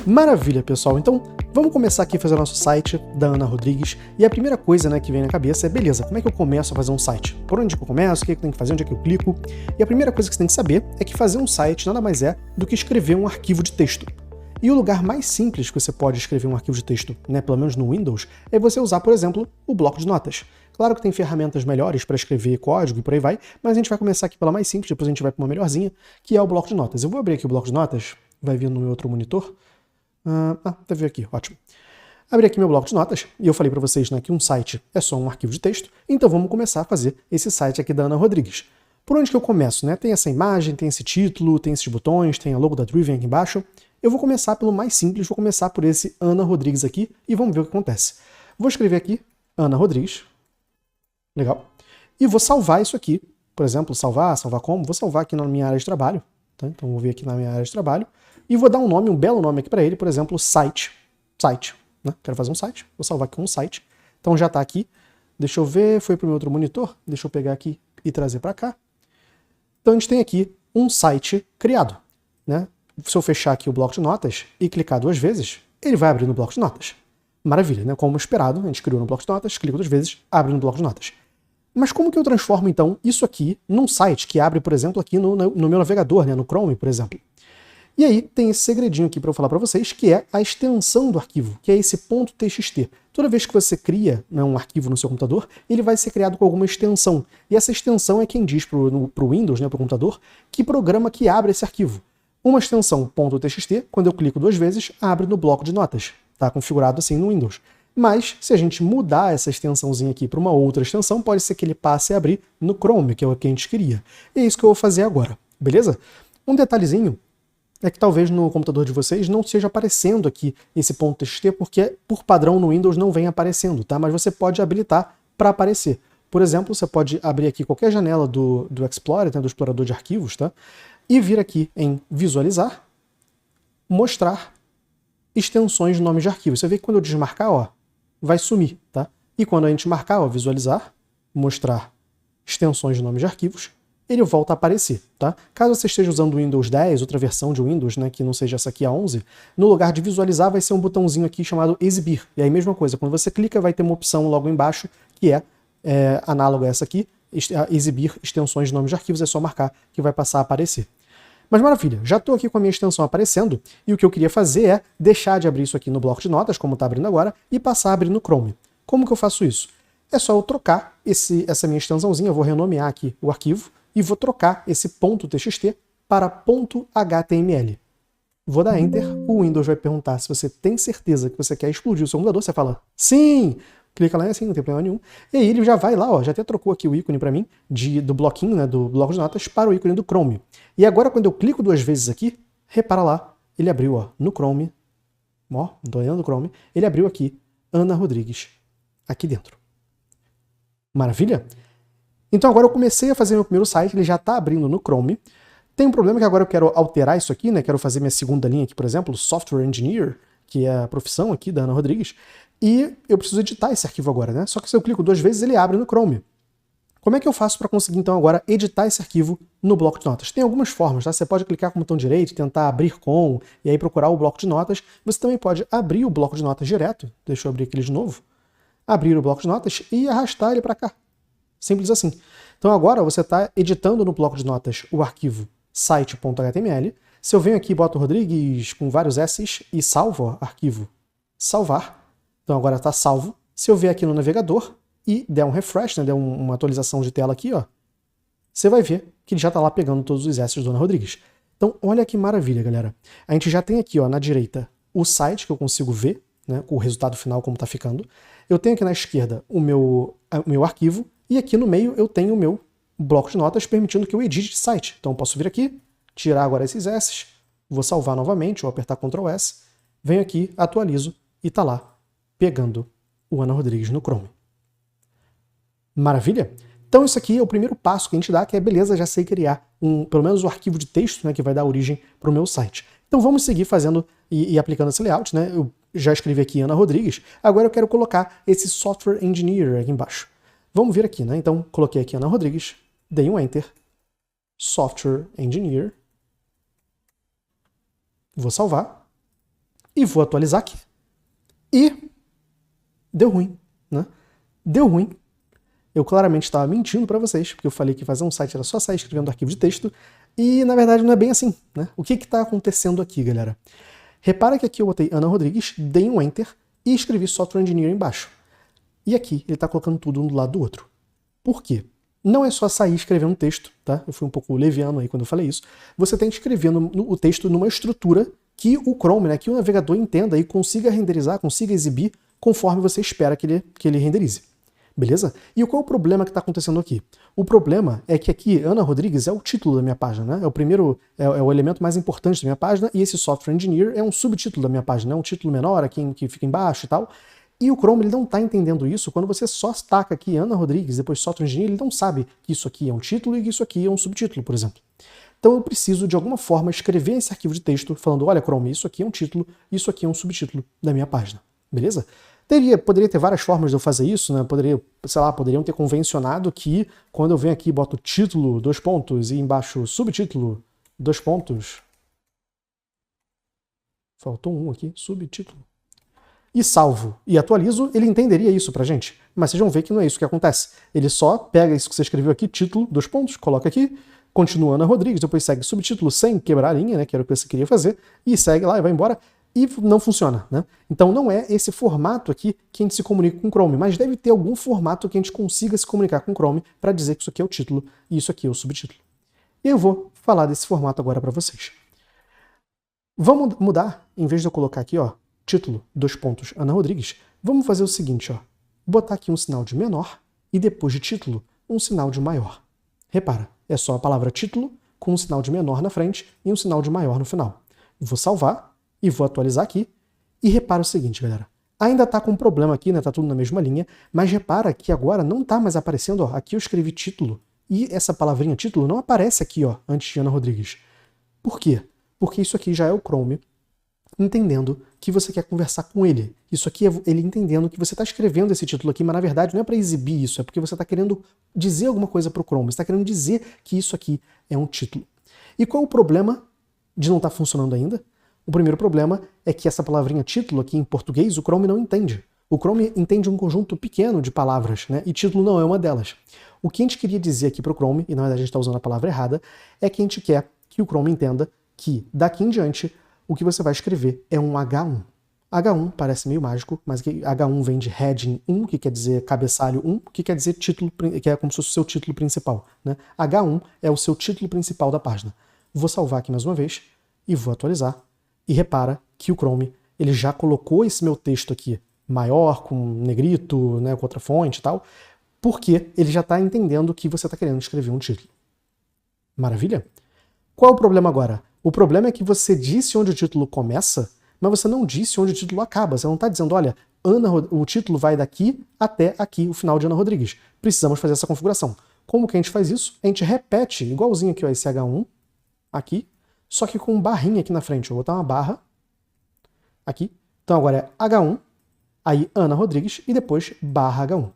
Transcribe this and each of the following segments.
Maravilha, pessoal. Então, vamos começar aqui a fazer o nosso site da Ana Rodrigues. E a primeira coisa, né, que vem na cabeça é, beleza, como é que eu começo a fazer um site? Por onde que eu começo? O que eu tenho que fazer? Onde é que eu clico? E a primeira coisa que você tem que saber é que fazer um site nada mais é do que escrever um arquivo de texto. E o lugar mais simples que você pode escrever um arquivo de texto, né, pelo menos no Windows, é você usar, por exemplo, o bloco de notas. Claro que tem ferramentas melhores para escrever código e por aí vai, mas a gente vai começar aqui pela mais simples, depois a gente vai para uma melhorzinha, que é o bloco de notas. Eu vou abrir aqui o bloco de notas, vai vir no meu outro monitor. Tá vendo aqui, ótimo. Abri aqui meu bloco de notas, e eu falei para vocês, né, que um site é só um arquivo de texto, então vamos começar a fazer esse site aqui da Ana Rodrigues. Por onde que eu começo, né? Tem essa imagem, tem esse título, tem esses botões, tem a logo da Driven aqui embaixo. Eu vou começar pelo mais simples, vou começar por esse Ana Rodrigues aqui, e vamos ver o que acontece. Vou escrever aqui, Ana Rodrigues, legal, e vou salvar isso aqui, por exemplo, salvar como? Vou salvar aqui na minha área de trabalho, tá? Então vou vir aqui na minha área de trabalho, e vou dar um nome, um belo nome aqui para ele, por exemplo, site, né? Quero fazer um site, vou salvar aqui um site. Então já está aqui, deixa eu ver, foi para o meu outro monitor, deixa eu pegar aqui e trazer para cá. Então a gente tem aqui um site criado, né? Se eu fechar aqui o bloco de notas e clicar 2 vezes, ele vai abrir no bloco de notas. Maravilha, né? Como esperado, a gente criou no bloco de notas, clico 2 vezes, abre no bloco de notas. Mas como que eu transformo então isso aqui num site que abre, por exemplo, aqui no meu navegador, né? No Chrome, por exemplo? E aí tem esse segredinho aqui para eu falar para vocês, que é a extensão do arquivo, que é esse .txt. Toda vez que você cria, né, um arquivo no seu computador, ele vai ser criado com alguma extensão. E essa extensão é quem diz para o Windows, né, para o computador, que programa que abre esse arquivo. Uma extensão .txt, quando eu clico 2 vezes, abre no bloco de notas. Está configurado assim no Windows. Mas, se a gente mudar essa extensãozinha aqui para uma outra extensão, pode ser que ele passe a abrir no Chrome, que é o que a gente queria. E é isso que eu vou fazer agora, beleza? Um detalhezinho é que talvez no computador de vocês não esteja aparecendo aqui esse .txt, porque por padrão no Windows não vem aparecendo, tá? Mas você pode habilitar para aparecer. Por exemplo, você pode abrir aqui qualquer janela do Explorer, né, do explorador de arquivos, tá? E vir aqui em visualizar, mostrar extensões de nomes de arquivos. Você vê que quando eu desmarcar, ó, vai sumir, tá? E quando a gente marcar, ó, visualizar, mostrar extensões de nomes de arquivos, ele volta a aparecer, tá? Caso você esteja usando o Windows 10, outra versão de Windows, né, que não seja essa aqui, a 11, no lugar de visualizar vai ser um botãozinho aqui chamado exibir. E aí, mesma coisa, quando você clica, vai ter uma opção logo embaixo, que é análoga a essa aqui, exibir extensões de nomes de arquivos, é só marcar que vai passar a aparecer. Mas maravilha, já estou aqui com a minha extensão aparecendo, e o que eu queria fazer é deixar de abrir isso aqui no bloco de notas, como está abrindo agora, e passar a abrir no Chrome. Como que eu faço isso? É só eu trocar essa minha extensãozinha, eu vou renomear aqui o arquivo, e vou trocar esse .txt para .html. Vou dar Enter, o Windows vai perguntar se você tem certeza que você quer explodir o seu computador, você fala sim, clica lá assim, não tem problema nenhum, e aí ele já vai lá, ó, já até trocou aqui o ícone para mim, do bloquinho, né, do bloco de notas, para o ícone do Chrome. E agora quando eu clico 2 vezes aqui, repara lá, ele abriu, ó, no Chrome, ó, tô olhando no Chrome, ele abriu aqui, Ana Rodrigues, aqui dentro. Maravilha? Então agora eu comecei a fazer meu primeiro site, ele já está abrindo no Chrome. Tem um problema que agora eu quero alterar isso aqui, né? Quero fazer minha segunda linha aqui, por exemplo, Software Engineer, que é a profissão aqui da Ana Rodrigues, e eu preciso editar esse arquivo agora, né? Só que se eu clico 2 vezes, ele abre no Chrome. Como é que eu faço para conseguir, então, agora editar esse arquivo no bloco de notas? Tem algumas formas, tá? Você pode clicar com o botão direito, tentar abrir com, e aí procurar o bloco de notas. Você também pode abrir o bloco de notas direto, deixa eu abrir aqui de novo, abrir o bloco de notas e arrastar ele para cá. Simples assim. Então agora você está editando no bloco de notas o arquivo site.html. Se eu venho aqui e boto Rodrigues com vários S's e salvo, ó, arquivo salvar, então agora está salvo. Se eu vier aqui no navegador e der um refresh, né, der uma atualização de tela aqui, ó, você vai ver que ele já está lá pegando todos os S's do Ana Rodrigues. Então olha que maravilha, galera. A gente já tem aqui, ó, na direita o site que eu consigo ver, né, com o resultado final como está ficando. Eu tenho aqui na esquerda o meu arquivo, e aqui no meio eu tenho o meu bloco de notas permitindo que eu edite de site. Então eu posso vir aqui, tirar agora esses S, vou salvar novamente, ou apertar Ctrl S, venho aqui, atualizo e está lá pegando o Ana Rodrigues no Chrome. Maravilha? Então isso aqui é o primeiro passo que a gente dá, que é beleza, já sei criar pelo menos o arquivo de texto, né, que vai dar origem para o meu site. Então vamos seguir fazendo e aplicando esse layout, né? Eu já escrevi aqui Ana Rodrigues, agora eu quero colocar esse Software Engineer aqui embaixo. Vamos vir aqui, né? Então, coloquei aqui Ana Rodrigues, dei um Enter, Software Engineer, vou salvar, e vou atualizar aqui. E deu ruim, né? Deu ruim. Eu claramente estava mentindo para vocês, porque eu falei que fazer um site era só sair escrevendo arquivo de texto, e na verdade não é bem assim, né? O que está acontecendo aqui, galera? Repara que aqui eu botei Ana Rodrigues, dei um Enter e escrevi Software Engineer embaixo. E aqui ele está colocando tudo um do lado do outro. Por quê? Não é só sair escrevendo um texto, tá? Eu fui um pouco leviano aí quando eu falei isso. Você tem que escrever o texto numa estrutura que o Chrome, né, que o navegador entenda e consiga renderizar, consiga exibir conforme você espera que ele renderize. Beleza? E qual é o problema que está acontecendo aqui? O problema é que aqui, Ana Rodrigues é o título da minha página, né? É o primeiro, é o elemento mais importante da minha página, e esse Software Engineer é um subtítulo da minha página, é um título menor aqui que fica embaixo e tal. E o Chrome ele não está entendendo isso. Quando você só taca aqui Ana Rodrigues, depois Software Engineer, ele não sabe que isso aqui é um título e que isso aqui é um subtítulo, por exemplo. Então eu preciso, de alguma forma, escrever esse arquivo de texto falando, olha, Chrome, isso aqui é um título, isso aqui é um subtítulo da minha página. Beleza? Poderia ter várias formas de eu fazer isso, né? Poderiam ter convencionado que quando eu venho aqui e boto título, 2 pontos, e embaixo subtítulo, 2 pontos. Faltou um aqui, subtítulo. E salvo e atualizo, ele entenderia isso pra gente. Mas vocês vão ver que não é isso que acontece. Ele só pega isso que você escreveu aqui, título, 2 pontos, coloca aqui, continua Ana Rodrigues, depois segue subtítulo sem quebrar a linha, né? Que era o que você queria fazer, e segue lá e vai embora. E não funciona, né? Então não é esse formato aqui que a gente se comunica com o Chrome, mas deve ter algum formato que a gente consiga se comunicar com o Chrome para dizer que isso aqui é o título e isso aqui é o subtítulo. E eu vou falar desse formato agora para vocês. Vamos mudar, em vez de eu colocar aqui, ó, título, 2 pontos, Ana Rodrigues, vamos fazer o seguinte, ó, botar aqui um sinal de menor e depois de título, um sinal de maior. Repara, é só a palavra título com um sinal de menor na frente e um sinal de maior no final. Vou salvar e vou atualizar aqui. E repara o seguinte, galera. Ainda está com um problema aqui, né? Tá tudo na mesma linha, mas repara que agora não está mais aparecendo, ó. Aqui eu escrevi título e essa palavrinha título não aparece aqui, ó, antes de Ana Rodrigues. Por quê? Porque isso aqui já é o Chrome entendendo que você quer conversar com ele. Isso aqui é ele entendendo que você está escrevendo esse título aqui, mas na verdade não é para exibir isso, é porque você está querendo dizer alguma coisa para o Chrome, você está querendo dizer que isso aqui é um título. E qual é o problema de não estar funcionando ainda? O primeiro problema é que essa palavrinha título aqui em português o Chrome não entende. O Chrome entende um conjunto pequeno de palavras, né? E título não é uma delas. O que a gente queria dizer aqui para o Chrome, e na verdade a gente está usando a palavra errada, é que a gente quer que o Chrome entenda que daqui em diante o que você vai escrever é um H1. H1 parece meio mágico, mas H1 vem de heading 1, que quer dizer cabeçalho 1, que quer dizer título, que é como se fosse o seu título principal, né? H1 é o seu título principal da página. Vou salvar aqui mais uma vez e vou atualizar. E repara que o Chrome ele já colocou esse meu texto aqui maior, com negrito, né, com outra fonte e tal, porque ele já está entendendo que você está querendo escrever um título. Maravilha? Qual é o problema agora? O problema é que você disse onde o título começa, mas você não disse onde o título acaba. Você não está dizendo, olha, o título vai daqui até aqui, o final de Ana Rodrigues. Precisamos fazer essa configuração. Como que a gente faz isso? A gente repete, igualzinho aqui, ó, esse H1, aqui, só que com barrinha aqui na frente. Eu vou botar uma barra aqui. Então agora é H1, aí Ana Rodrigues e depois barra H1.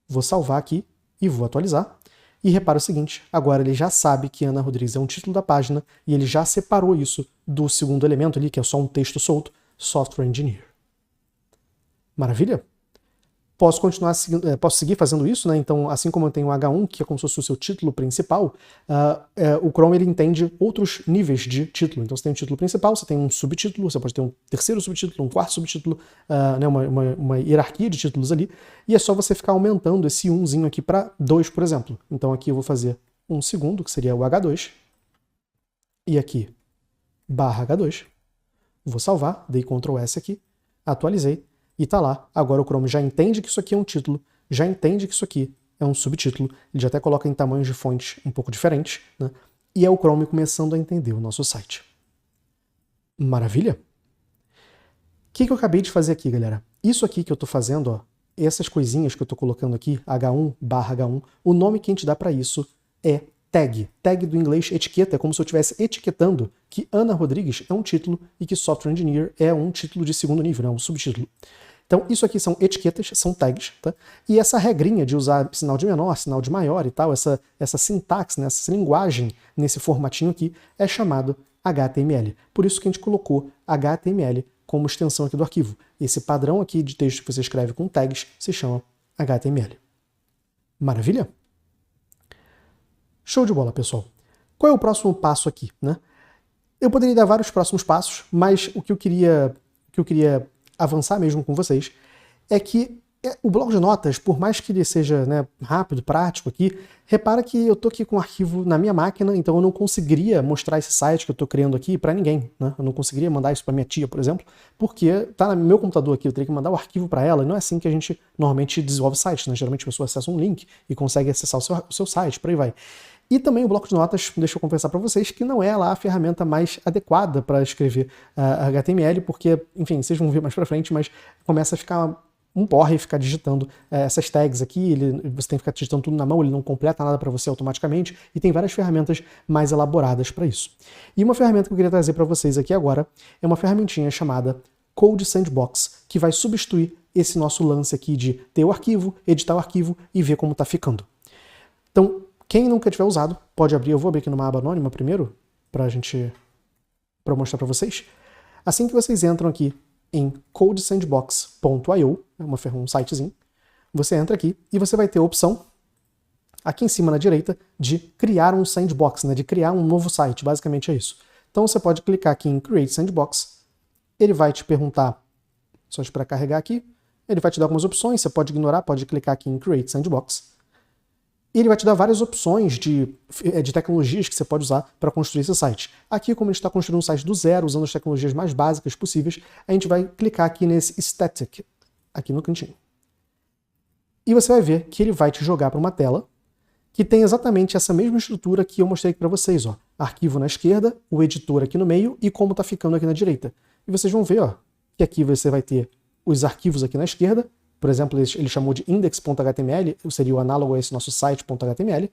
Vou salvar aqui e vou atualizar. E repara o seguinte, agora ele já sabe que Ana Rodrigues é um título da página e ele já separou isso do segundo elemento ali, que é só um texto solto, Software Engineer. Maravilha? Posso seguir fazendo isso, né? Então, assim como eu tenho o H1, que é como se fosse o seu título principal, o Chrome ele entende outros níveis de título. Então, você tem um título principal, você tem um subtítulo, você pode ter um terceiro subtítulo, um quarto subtítulo, né? uma hierarquia de títulos ali, e é só você ficar aumentando esse 1zinho aqui para 2, por exemplo. Então, aqui eu vou fazer um segundo, que seria o H2, e aqui, barra H2. Vou salvar, dei Ctrl S aqui, atualizei, e tá lá. Agora o Chrome já entende que isso aqui é um título, já entende que isso aqui é um subtítulo, ele já até coloca em tamanhos de fonte um pouco diferentes, né? E é o Chrome começando a entender o nosso site. Maravilha? O que eu acabei de fazer aqui, galera? Isso aqui que eu tô fazendo, ó, essas coisinhas que eu tô colocando aqui, H1, barra H1, o nome que a gente dá para isso é tag. Tag do inglês etiqueta, é como se eu estivesse etiquetando que Ana Rodrigues é um título e que Software Engineer é um título de segundo nível, né, um subtítulo. Então, isso aqui são etiquetas, são tags, tá? E essa regrinha de usar sinal de menor, sinal de maior e tal, essa sintaxe, né, essa linguagem nesse formatinho aqui, é chamado HTML. Por isso que a gente colocou HTML como extensão aqui do arquivo. Esse padrão aqui de texto que você escreve com tags se chama HTML. Maravilha? Show de bola, pessoal. Qual é o próximo passo aqui, né? Eu poderia dar vários próximos passos, mas o que eu queria avançar mesmo com vocês é que o bloco de notas, por mais que ele seja, né, rápido, prático aqui, repara que eu estou aqui com o arquivo na minha máquina, então eu não conseguiria mostrar esse site que eu estou criando aqui para ninguém, né? Eu não conseguiria mandar isso para minha tia, por exemplo, porque está no meu computador aqui, eu teria que mandar o arquivo para ela, e não é assim que a gente normalmente desenvolve sites, né? Geralmente a pessoa acessa um link e consegue acessar o seu site, por aí vai. E também o bloco de notas, deixa eu confessar para vocês, que não é lá a ferramenta mais adequada para escrever HTML, porque, enfim, vocês vão ver mais para frente, mas começa a ficar um porre ficar digitando essas tags aqui, você tem que ficar digitando tudo na mão, ele não completa nada para você automaticamente, e tem várias ferramentas mais elaboradas para isso. E uma ferramenta que eu queria trazer para vocês aqui agora é uma ferramentinha chamada Code Sandbox, que vai substituir esse nosso lance aqui de ter o arquivo, editar o arquivo e ver como está ficando. Então, quem nunca tiver usado, pode abrir, eu vou abrir aqui numa aba anônima primeiro, para mostrar para vocês. Assim que vocês entram aqui em codesandbox.io, um sitezinho, você entra aqui e você vai ter a opção, aqui em cima na direita, de criar um sandbox, né, de criar um novo site, basicamente é isso. Então você pode clicar aqui em Create Sandbox, ele vai te perguntar, só esperar carregar aqui, ele vai te dar algumas opções, você pode ignorar, pode clicar aqui em Create Sandbox, e ele vai te dar várias opções de tecnologias que você pode usar para construir esse site. Aqui, como a gente está construindo um site do zero, usando as tecnologias mais básicas possíveis, a gente vai clicar aqui nesse Static, aqui no cantinho. E você vai ver que ele vai te jogar para uma tela que tem exatamente essa mesma estrutura que eu mostrei aqui para vocês. Ó. Arquivo na esquerda, o editor aqui no meio e como está ficando aqui na direita. E vocês vão ver que aqui você vai ter os arquivos aqui na esquerda. Por exemplo, ele chamou de index.html, seria o análogo a esse nosso site.html.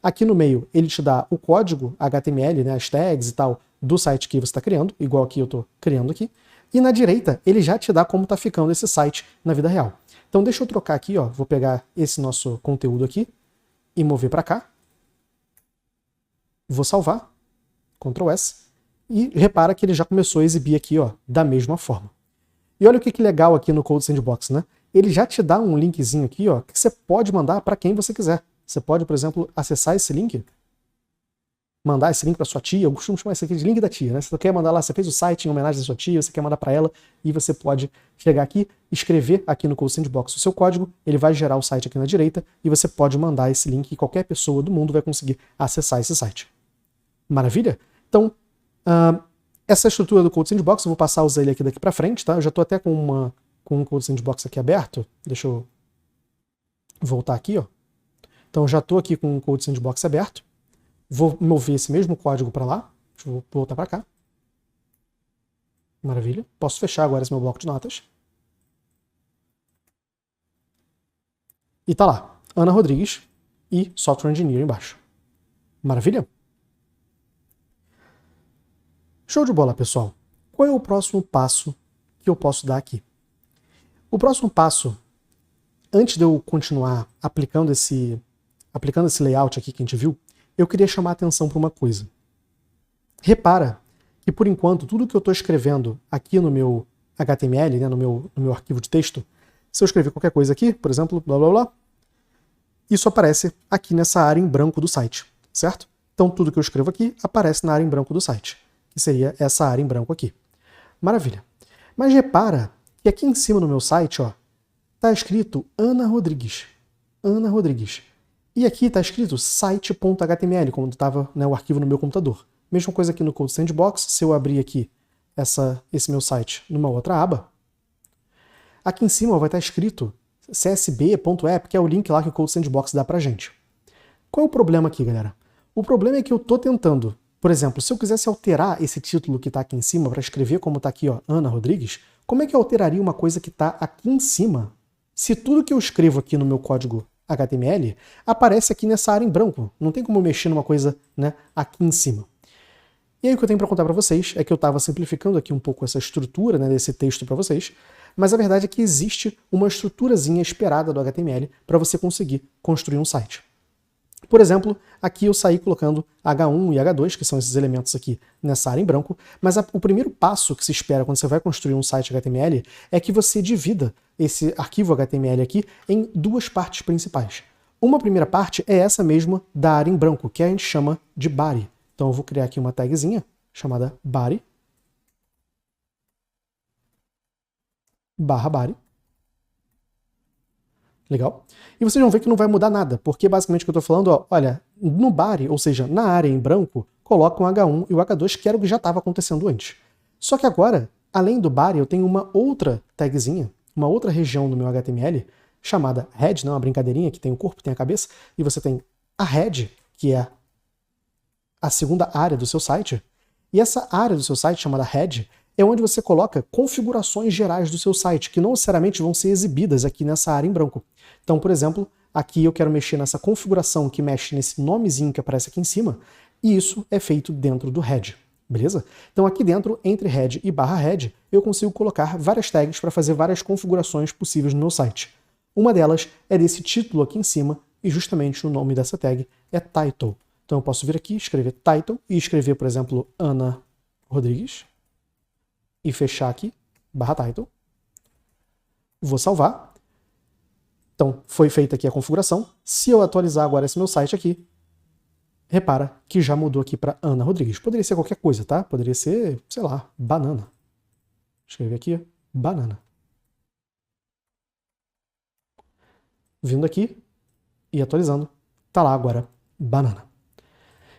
Aqui no meio, ele te dá o código HTML, né, as tags e tal, do site que você está criando, igual aqui eu estou criando aqui. E na direita, ele já te dá como está ficando esse site na vida real. Então deixa eu trocar aqui, vou pegar esse nosso conteúdo aqui e mover para cá. Vou salvar, Ctrl S, e repara que ele já começou a exibir aqui da mesma forma. E olha o que legal aqui no Code Sandbox, né? Ele já te dá um linkzinho aqui, que você pode mandar para quem você quiser. Você pode, por exemplo, acessar esse link, mandar esse link para sua tia, eu costumo chamar isso aqui de link da tia, né? Você quer mandar lá, você fez o site em homenagem à sua tia, você quer mandar para ela, e você pode chegar aqui, escrever aqui no Code Sandbox o seu código, ele vai gerar o site aqui na direita, e você pode mandar esse link e qualquer pessoa do mundo vai conseguir acessar esse site. Maravilha? Então, essa estrutura do Code Sandbox, eu vou passar a usar ele aqui daqui para frente, tá? Eu já estou até com um Code Sandbox aqui aberto. Deixa eu voltar aqui, Então eu já estou aqui com o Code Sandbox aberto. Vou mover esse mesmo código para lá. Deixa eu voltar para cá. Maravilha. Posso fechar agora esse meu bloco de notas. E tá lá, Ana Rodrigues e Software Engineer embaixo. Maravilha? Show de bola, pessoal. Qual é o próximo passo que eu posso dar aqui? O próximo passo, antes de eu continuar aplicando esse layout aqui que a gente viu, eu queria chamar a atenção para uma coisa. Repara que, por enquanto, tudo que eu estou escrevendo aqui no meu HTML, né, no meu arquivo de texto, se eu escrever qualquer coisa aqui, por exemplo, blá blá blá, isso aparece aqui nessa área em branco do site, certo? Então tudo que eu escrevo aqui aparece na área em branco do site, que seria essa área em branco aqui. Maravilha. Mas repara que aqui em cima no meu site, está escrito Ana Rodrigues. Ana Rodrigues. E aqui está escrito site.html, como estava, né, o arquivo no meu computador. Mesma coisa aqui no Code Sandbox, se eu abrir aqui esse meu site numa outra aba, aqui em cima vai estar escrito csb.app, que é o link lá que o Code Sandbox dá pra gente. Qual é o problema aqui, galera? O problema é que eu estou tentando, por exemplo, se eu quisesse alterar esse título que está aqui em cima para escrever como está aqui, Ana Rodrigues, como é que eu alteraria uma coisa que está aqui em cima, se tudo que eu escrevo aqui no meu código HTML aparece aqui nessa área em branco? Não tem como mexer numa coisa, né, aqui em cima. E aí o que eu tenho para contar para vocês é que eu estava simplificando aqui um pouco essa estrutura, né, desse texto para vocês, mas a verdade é que existe uma estruturazinha esperada do HTML para você conseguir construir um site. Por exemplo, aqui eu saí colocando H1 e H2, que são esses elementos aqui nessa área em branco, mas o primeiro passo que se espera quando você vai construir um site HTML é que você divida esse arquivo HTML aqui em duas partes principais. Uma primeira parte é essa mesma da área em branco, que a gente chama de body. Então eu vou criar aqui uma tagzinha chamada body, /body. Legal? E vocês vão ver que não vai mudar nada, porque basicamente o que eu estou falando, ó, olha, no body, ou seja, na área em branco, coloca o H1 e o H2, que era o que já estava acontecendo antes. Só que agora, além do body, eu tenho uma outra tagzinha, uma outra região do meu HTML, chamada head, não, uma brincadeirinha que tem o corpo, tem a cabeça, e você tem a head, que é a segunda área do seu site, e essa área do seu site, chamada head, é onde você coloca configurações gerais do seu site, que não necessariamente vão ser exibidas aqui nessa área em branco. Então, por exemplo, aqui eu quero mexer nessa configuração que mexe nesse nomezinho que aparece aqui em cima, e isso é feito dentro do head, beleza? Então aqui dentro, entre head e /head, eu consigo colocar várias tags para fazer várias configurações possíveis no meu site. Uma delas é desse título aqui em cima, e justamente o nome dessa tag é title. Então eu posso vir aqui, escrever title, e escrever, por exemplo, Ana Rodrigues, e fechar aqui, /title. Vou salvar. Então, foi feita aqui a configuração. Se eu atualizar agora esse meu site aqui, repara que já mudou aqui para Ana Rodrigues. Poderia ser qualquer coisa, tá? Poderia ser, sei lá, banana. Escrever aqui, banana. Vindo aqui e atualizando, tá lá agora, banana.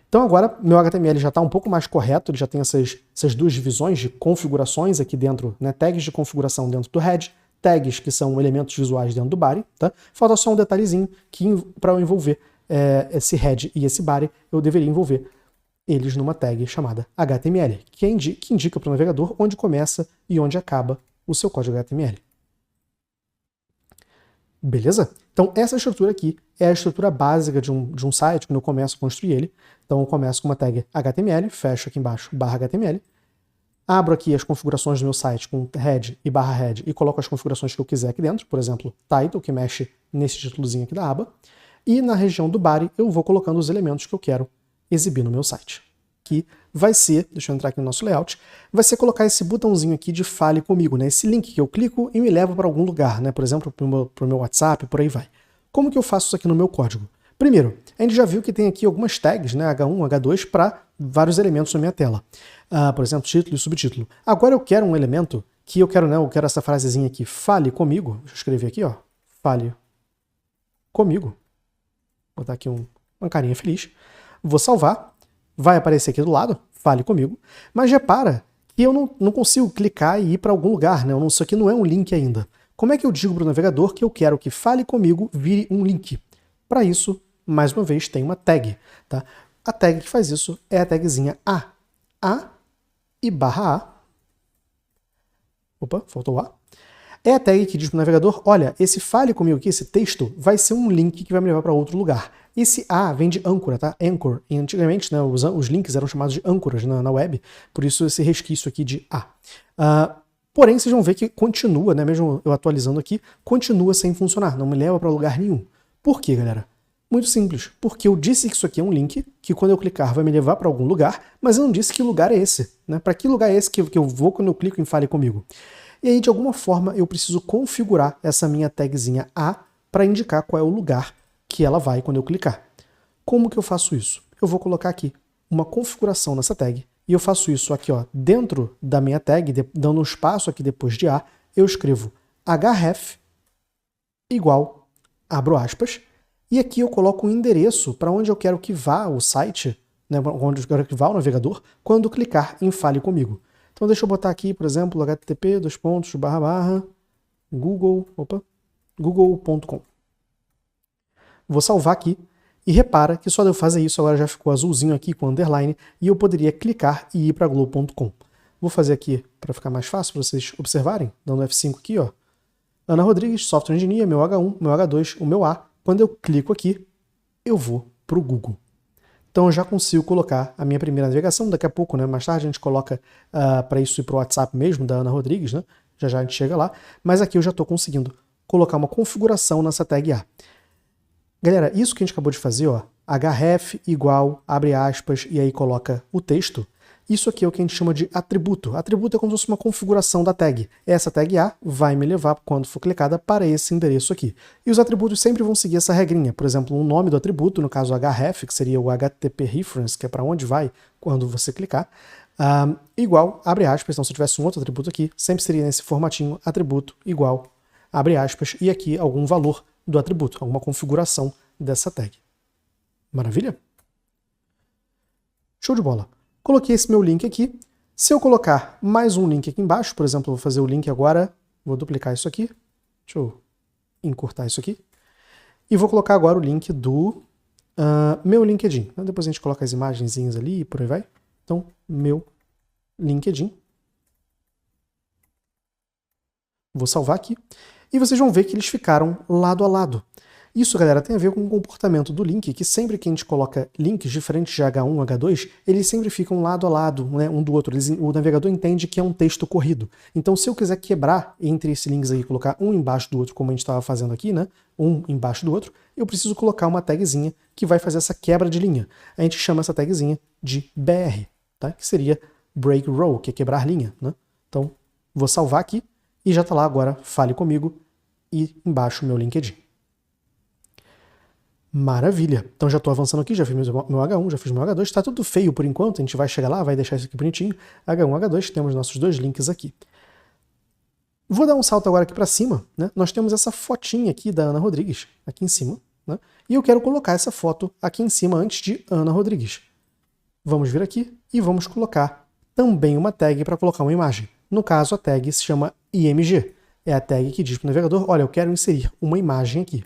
Então agora meu HTML já está um pouco mais correto, ele já tem essas duas divisões de configurações aqui dentro, né, tags de configuração dentro do head, tags que são elementos visuais dentro do body, tá? Falta só um detalhezinho que para eu envolver esse head e esse body, eu deveria envolver eles numa tag chamada HTML, que indica para o navegador onde começa e onde acaba o seu código HTML. Beleza? Então essa estrutura aqui é a estrutura básica de um site, quando eu começo a construir ele. Então eu começo com uma tag HTML, fecho aqui embaixo /HTML, abro aqui as configurações do meu site com head e /head e coloco as configurações que eu quiser aqui dentro, por exemplo, title, que mexe nesse títulozinho aqui da aba, e na região do body eu vou colocando os elementos que eu quero exibir no meu site. Que vai ser, deixa eu entrar aqui no nosso layout, vai ser colocar esse botãozinho aqui de fale comigo, né? Esse link que eu clico e me leva para algum lugar, né? Por exemplo, para o meu WhatsApp, por aí vai. Como que eu faço isso aqui no meu código? Primeiro, a gente já viu que tem aqui algumas tags, né? H1, H2, para vários elementos na minha tela. Por exemplo, título e subtítulo. Agora eu quero um elemento que eu quero, né? Eu quero essa frasezinha aqui, fale comigo. Deixa eu escrever aqui, ó. Fale comigo. Vou botar aqui uma carinha feliz. Vou salvar. Vai aparecer aqui do lado, fale comigo, mas repara que eu não consigo clicar e ir para algum lugar, né? Isso aqui não é um link ainda. Como é que eu digo para o navegador que eu quero que fale comigo vire um link? Para isso, mais uma vez, tem uma tag. Tá? A tag que faz isso é a tagzinha A. A e /A. Opa, faltou o A. É a tag que diz para o navegador, olha, esse fale comigo aqui, esse texto, vai ser um link que vai me levar para outro lugar. Esse A vem de âncora, tá? Anchor. E antigamente, né, os links eram chamados de âncoras na web, por isso esse resquício aqui de A. Porém, vocês vão ver que continua, né, mesmo eu atualizando aqui, continua sem funcionar, não me leva para lugar nenhum. Por quê, galera? Muito simples, porque eu disse que isso aqui é um link, que quando eu clicar vai me levar para algum lugar, mas eu não disse que lugar é esse. Né? Para que lugar é esse que eu vou quando eu clico em Fale Comigo? E aí, de alguma forma, eu preciso configurar essa minha tagzinha A para indicar qual é o lugar que ela vai quando eu clicar. Como que eu faço isso? Eu vou colocar aqui uma configuração nessa tag, e eu faço isso aqui, ó, dentro da minha tag, dando um espaço aqui depois de A, eu escrevo href igual, abro aspas, e aqui eu coloco um endereço para onde eu quero que vá o site, né, onde eu quero que vá o navegador, quando clicar em Fale Comigo. Então deixa eu botar aqui, por exemplo, http://google.com. Vou salvar aqui, e repara que só de eu fazer isso agora já ficou azulzinho aqui com underline, e eu poderia clicar e ir para globo.com. Vou fazer aqui para ficar mais fácil para vocês observarem, dando F5 aqui, ó. Ana Rodrigues, Software Engineer, meu H1, meu H2, o meu A. Quando eu clico aqui, eu vou para o Google. Então eu já consigo colocar a minha primeira navegação, daqui a pouco, né, mais tarde a gente coloca para isso ir para o WhatsApp mesmo, da Ana Rodrigues, né, já a gente chega lá, mas aqui eu já estou conseguindo colocar uma configuração nessa tag A. Galera, isso que a gente acabou de fazer, ó, href igual, abre aspas, e aí coloca o texto, isso aqui é o que a gente chama de atributo. Atributo é como se fosse uma configuração da tag. Essa tag A vai me levar, quando for clicada, para esse endereço aqui. E os atributos sempre vão seguir essa regrinha. Por exemplo, o nome do atributo, no caso href, que seria o HTTP reference, que é para onde vai quando você clicar, igual, abre aspas. Então, se eu tivesse um outro atributo aqui, sempre seria nesse formatinho, atributo igual, abre aspas, e aqui algum valor do atributo, alguma configuração dessa tag. Maravilha? Show de bola. Coloquei esse meu link aqui. Se eu colocar mais um link aqui embaixo, por exemplo, eu vou fazer o link agora, vou duplicar isso aqui, deixa eu encurtar isso aqui, e vou colocar agora o link do meu LinkedIn. Então, depois a gente coloca as imagenzinhas ali e por aí vai. Então, meu LinkedIn. Vou salvar aqui. E vocês vão ver que eles ficaram lado a lado. Isso, galera, tem a ver com o comportamento do link, que sempre que a gente coloca links diferentes de H1 e H2, eles sempre ficam lado a lado, né, um do outro. O navegador entende que é um texto corrido. Então, se eu quiser quebrar entre esses links aí, colocar um embaixo do outro, como a gente estava fazendo aqui, né, um embaixo do outro, eu preciso colocar uma tagzinha que vai fazer essa quebra de linha. A gente chama essa tagzinha de BR, tá? Que seria break row, que é quebrar linha, né? Então, vou salvar aqui e já está lá agora, fale comigo, e embaixo o meu LinkedIn. Maravilha. Então já estou avançando aqui, já fiz meu H1, já fiz meu H2, está tudo feio por enquanto, a gente vai chegar lá, vai deixar isso aqui bonitinho. H1, H2, temos nossos dois links aqui. Vou dar um salto agora aqui para cima, né? Nós temos essa fotinha aqui da Ana Rodrigues, aqui em cima, né? E eu quero colocar essa foto aqui em cima antes de Ana Rodrigues. Vamos vir aqui e vamos colocar também uma tag para colocar uma imagem. No caso, a tag se chama IMG. É a tag que diz para o navegador, olha, eu quero inserir uma imagem aqui.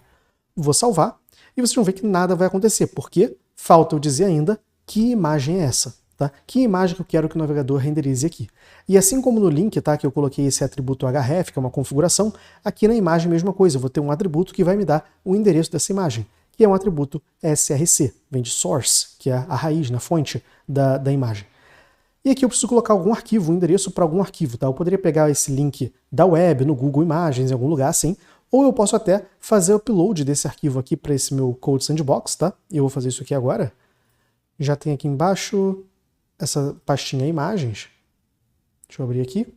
Vou salvar. E vocês vão ver que nada vai acontecer, porque falta eu dizer ainda que imagem é essa, tá? Que imagem que eu quero que o navegador renderize aqui. E assim como no link, tá, que eu coloquei esse atributo href, que é uma configuração, aqui na imagem a mesma coisa, eu vou ter um atributo que vai me dar o endereço dessa imagem, que é um atributo src, vem de source, que é a raiz, na fonte da imagem. E aqui eu preciso colocar algum arquivo, um endereço para algum arquivo, tá? Eu poderia pegar esse link da web, no Google Imagens, em algum lugar assim, ou eu posso até fazer o upload desse arquivo aqui para esse meu Code Sandbox, tá? Eu vou fazer isso aqui agora. Já tem aqui embaixo essa pastinha imagens. Deixa eu abrir aqui.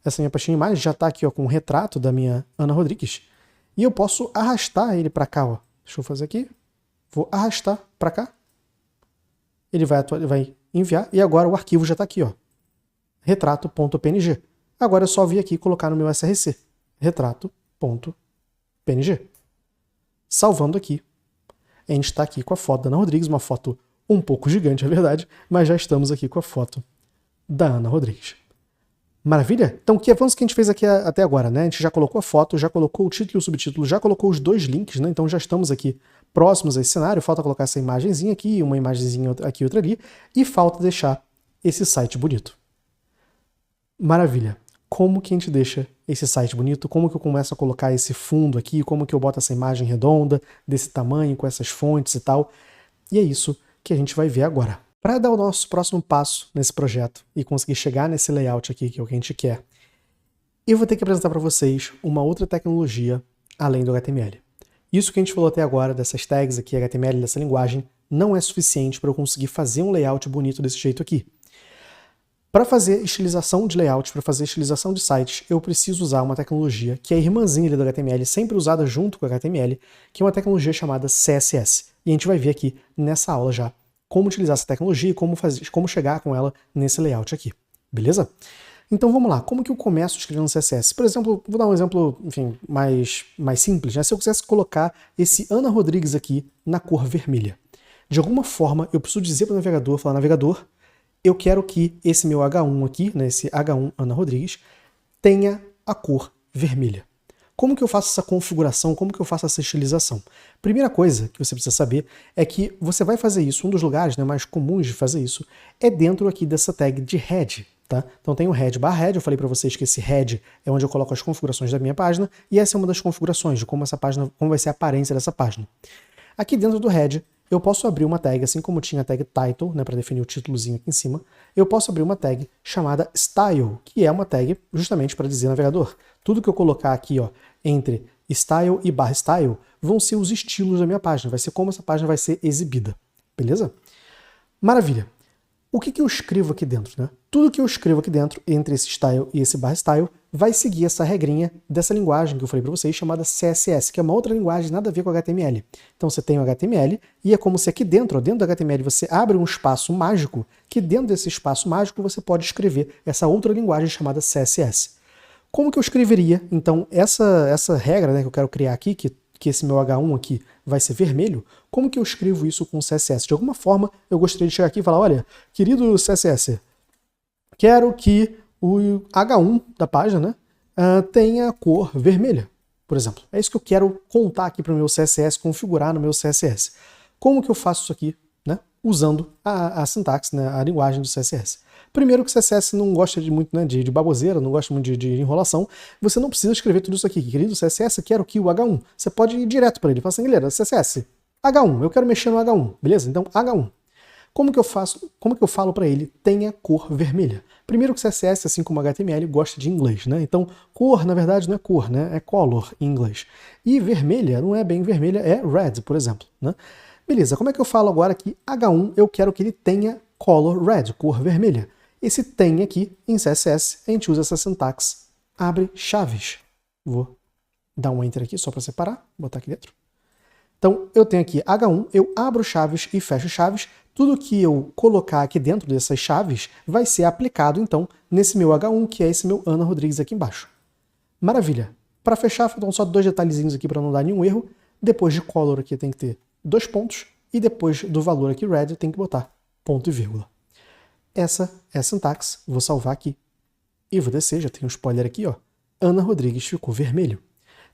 Essa minha pastinha imagens já está aqui ó, com o retrato da minha Ana Rodrigues. E eu posso arrastar ele para cá. Ó. Deixa eu fazer aqui. Vou arrastar para cá. Ele vai enviar. E agora o arquivo já está aqui. Ó. Retrato.png. Agora é só vir aqui e colocar no meu src. Retrato.png. Salvando aqui. A gente está aqui com a foto da Ana Rodrigues, uma foto um pouco gigante, é verdade, mas já estamos aqui com a foto da Ana Rodrigues. Maravilha? Então, que avanço que a gente fez aqui até agora, né? A gente já colocou a foto, já colocou o título e o subtítulo, já colocou os dois links, né? Então já estamos aqui próximos a esse cenário, falta colocar essa imagenzinha aqui, uma imagenzinha aqui, outra ali, e falta deixar esse site bonito. Maravilha. Como que a gente deixa esse site bonito? Como que eu começo a colocar esse fundo aqui? Como que eu boto essa imagem redonda, desse tamanho, com essas fontes e tal? E é isso que a gente vai ver agora. Para dar o nosso próximo passo nesse projeto e conseguir chegar nesse layout aqui, que é o que a gente quer, eu vou ter que apresentar para vocês uma outra tecnologia além do HTML. Isso que a gente falou até agora, dessas tags aqui, HTML, dessa linguagem, não é suficiente para eu conseguir fazer um layout bonito desse jeito aqui. Para fazer estilização de layout, para fazer estilização de sites, eu preciso usar uma tecnologia que é a irmãzinha do HTML, sempre usada junto com o HTML, que é uma tecnologia chamada CSS. E a gente vai ver aqui nessa aula já como utilizar essa tecnologia e como chegar com ela nesse layout aqui. Beleza? Então vamos lá, como que eu começo escrevendo CSS? Por exemplo, vou dar um exemplo, enfim, mais simples, né? Se eu quisesse colocar esse Ana Rodrigues aqui na cor vermelha. De alguma forma, eu preciso dizer para o navegador, falar, navegador, eu quero que esse meu H1 aqui, né, esse H1 Ana Rodrigues, tenha a cor vermelha. Como que eu faço essa configuração? Como que eu faço essa estilização? Primeira coisa que você precisa saber é que você vai fazer isso, um dos lugares, né, mais comuns de fazer isso, é dentro aqui dessa tag de head. Tá? Então tem o head/head, eu falei para vocês que esse head é onde eu coloco as configurações da minha página, e essa é uma das configurações de como essa página, como vai ser a aparência dessa página. Aqui dentro do head, eu posso abrir uma tag, assim como tinha a tag title, né, para definir o títulozinho aqui em cima, eu posso abrir uma tag chamada style, que é uma tag justamente para dizer navegador. Tudo que eu colocar aqui ó, entre Style e barra style vão ser os estilos da minha página, vai ser como essa página vai ser exibida, beleza? Maravilha. O que eu escrevo aqui dentro, né? Tudo que eu escrevo aqui dentro, entre esse style e esse barra style, vai seguir essa regrinha dessa linguagem que eu falei para vocês, chamada CSS, que é uma outra linguagem, nada a ver com HTML. Então você tem o HTML, e é como se aqui dentro, dentro do HTML, você abre um espaço mágico, que dentro desse espaço mágico você pode escrever essa outra linguagem chamada CSS. Como que eu escreveria, então, essa regra, né, que eu quero criar aqui, que esse meu H1 aqui vai ser vermelho, como que eu escrevo isso com CSS? De alguma forma, eu gostaria de chegar aqui e falar, olha, querido CSS, quero que o H1 da página, né, tenha cor vermelha, por exemplo. É isso que eu quero contar aqui para o meu CSS, configurar no meu CSS. Como que eu faço isso aqui, né, usando a sintaxe, né, a linguagem do CSS? Primeiro que o CSS não gosta muito, né, de baboseira, não gosta muito de enrolação, você não precisa escrever tudo isso aqui. Querido CSS, quero que o H1. Você pode ir direto para ele, fala assim, galera, CSS, H1, eu quero mexer no H1, beleza? Então, H1. Como que eu falo para ele, tenha cor vermelha? Primeiro que o CSS, assim como o HTML, gosta de inglês, né? Então, cor, na verdade, não é cor, né? É color em inglês. E vermelha não é bem vermelha, é red, por exemplo, né? Beleza, como é que eu falo agora que H1 eu quero que ele tenha color red, cor vermelha? Esse tem aqui, em CSS, a gente usa essa sintaxe, abre chaves. Vou dar um enter aqui só para separar, botar aqui dentro. Então, eu tenho aqui H1, eu abro chaves e fecho chaves. Tudo que eu colocar aqui dentro dessas chaves vai ser aplicado, então, nesse meu H1, que é esse meu Ana Rodrigues aqui embaixo. Maravilha. Para fechar, faltam só 2 detalhezinhos aqui para não dar nenhum erro. Depois de color aqui tem que ter 2 pontos. E depois do valor aqui red tem que botar ponto e vírgula. Essa é a sintaxe, vou salvar aqui. E vou descer, já tem um spoiler aqui, ó. Ana Rodrigues ficou vermelho.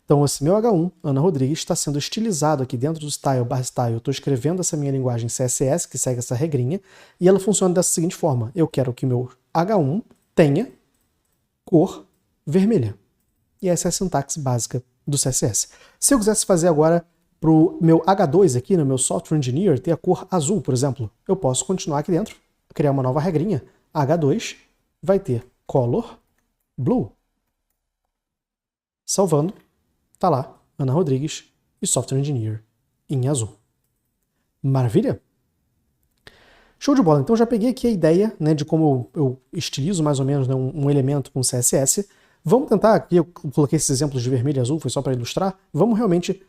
Então esse meu H1, Ana Rodrigues, está sendo estilizado aqui dentro do style barra style. Eu estou escrevendo essa minha linguagem CSS, que segue essa regrinha, e ela funciona dessa seguinte forma. Eu quero que meu H1 tenha cor vermelha. E essa é a sintaxe básica do CSS. Se eu quisesse fazer agora para o meu H2 aqui, no meu Software Engineer, ter a cor azul, por exemplo, eu posso continuar aqui dentro, criar uma nova regrinha. H2 vai ter color blue. Salvando, tá lá, Ana Rodrigues e Software Engineer em azul. Maravilha? Show de bola. Então já peguei aqui a ideia, né, de como eu estilizo mais ou menos, né, um elemento com CSS. Vamos tentar, aqui eu coloquei esses exemplos de vermelho e azul, foi só para ilustrar, vamos realmente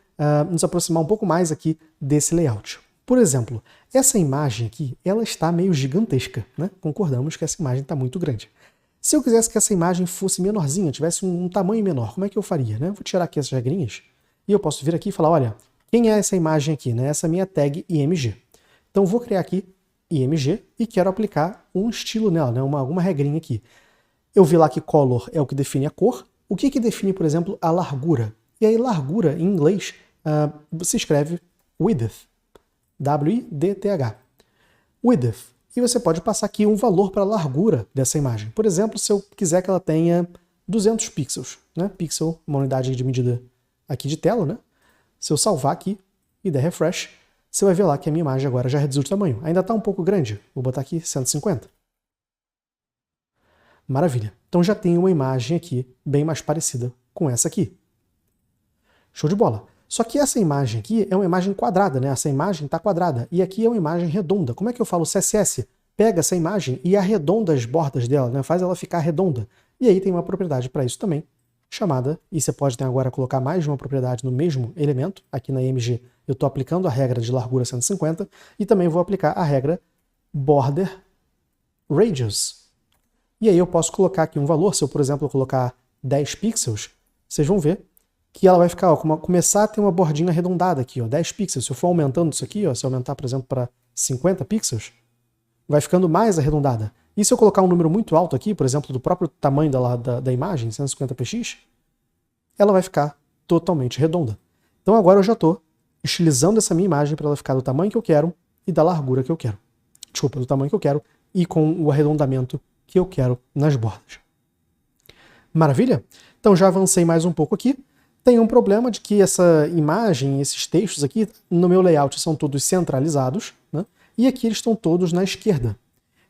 nos aproximar um pouco mais aqui desse layout. Por exemplo, essa imagem aqui, ela está meio gigantesca, né? Concordamos que essa imagem está muito grande. Se eu quisesse que essa imagem fosse menorzinha, tivesse um tamanho menor, como é que eu faria, né? Vou tirar aqui essas regrinhas e eu posso vir aqui e falar, olha, quem é essa imagem aqui, né? Essa minha tag IMG. Então vou criar aqui IMG e quero aplicar um estilo nela, né? Alguma regrinha aqui. Eu vi lá que color é o que define a cor. O que define, por exemplo, a largura? E aí largura, em inglês, se escreve width. W-I-D-T-H. Width. E você pode passar aqui um valor para a largura dessa imagem. Por exemplo, se eu quiser que ela tenha 200 pixels, né? Pixel, uma unidade de medida aqui de tela, né? Se eu salvar aqui e der refresh, você vai ver lá que a minha imagem agora já reduziu de tamanho. Ainda está um pouco grande. Vou botar aqui 150. Maravilha. Então já tem uma imagem aqui bem mais parecida com essa aqui. Show de bola. Só que essa imagem aqui é uma imagem quadrada, né? Essa imagem está quadrada. E aqui é uma imagem redonda. Como é que eu falo CSS? Pega essa imagem e arredonda as bordas dela, né? Faz ela ficar redonda. E aí tem uma propriedade para isso também, chamada, e você pode agora colocar mais de uma propriedade no mesmo elemento. Aqui na IMG eu estou aplicando a regra de largura 150 e também vou aplicar a regra border radius. E aí eu posso colocar aqui um valor. Se eu, por exemplo, colocar 10 pixels, vocês vão ver que ela vai ficar, ó, começar a ter uma bordinha arredondada aqui, ó, 10 pixels. Se eu for aumentando isso aqui, ó, se eu aumentar, por exemplo, para 50 pixels, vai ficando mais arredondada. E se eu colocar um número muito alto aqui, por exemplo, do próprio tamanho da imagem, 150px, ela vai ficar totalmente redonda. Então agora eu já estou estilizando essa minha imagem para ela ficar do tamanho que eu quero e da largura que eu quero. Desculpa, do tamanho que eu quero e com o arredondamento que eu quero nas bordas. Maravilha? Então já avancei mais um pouco aqui. Tem um problema de que essa imagem, esses textos aqui, no meu layout são todos centralizados, né? E aqui eles estão todos na esquerda.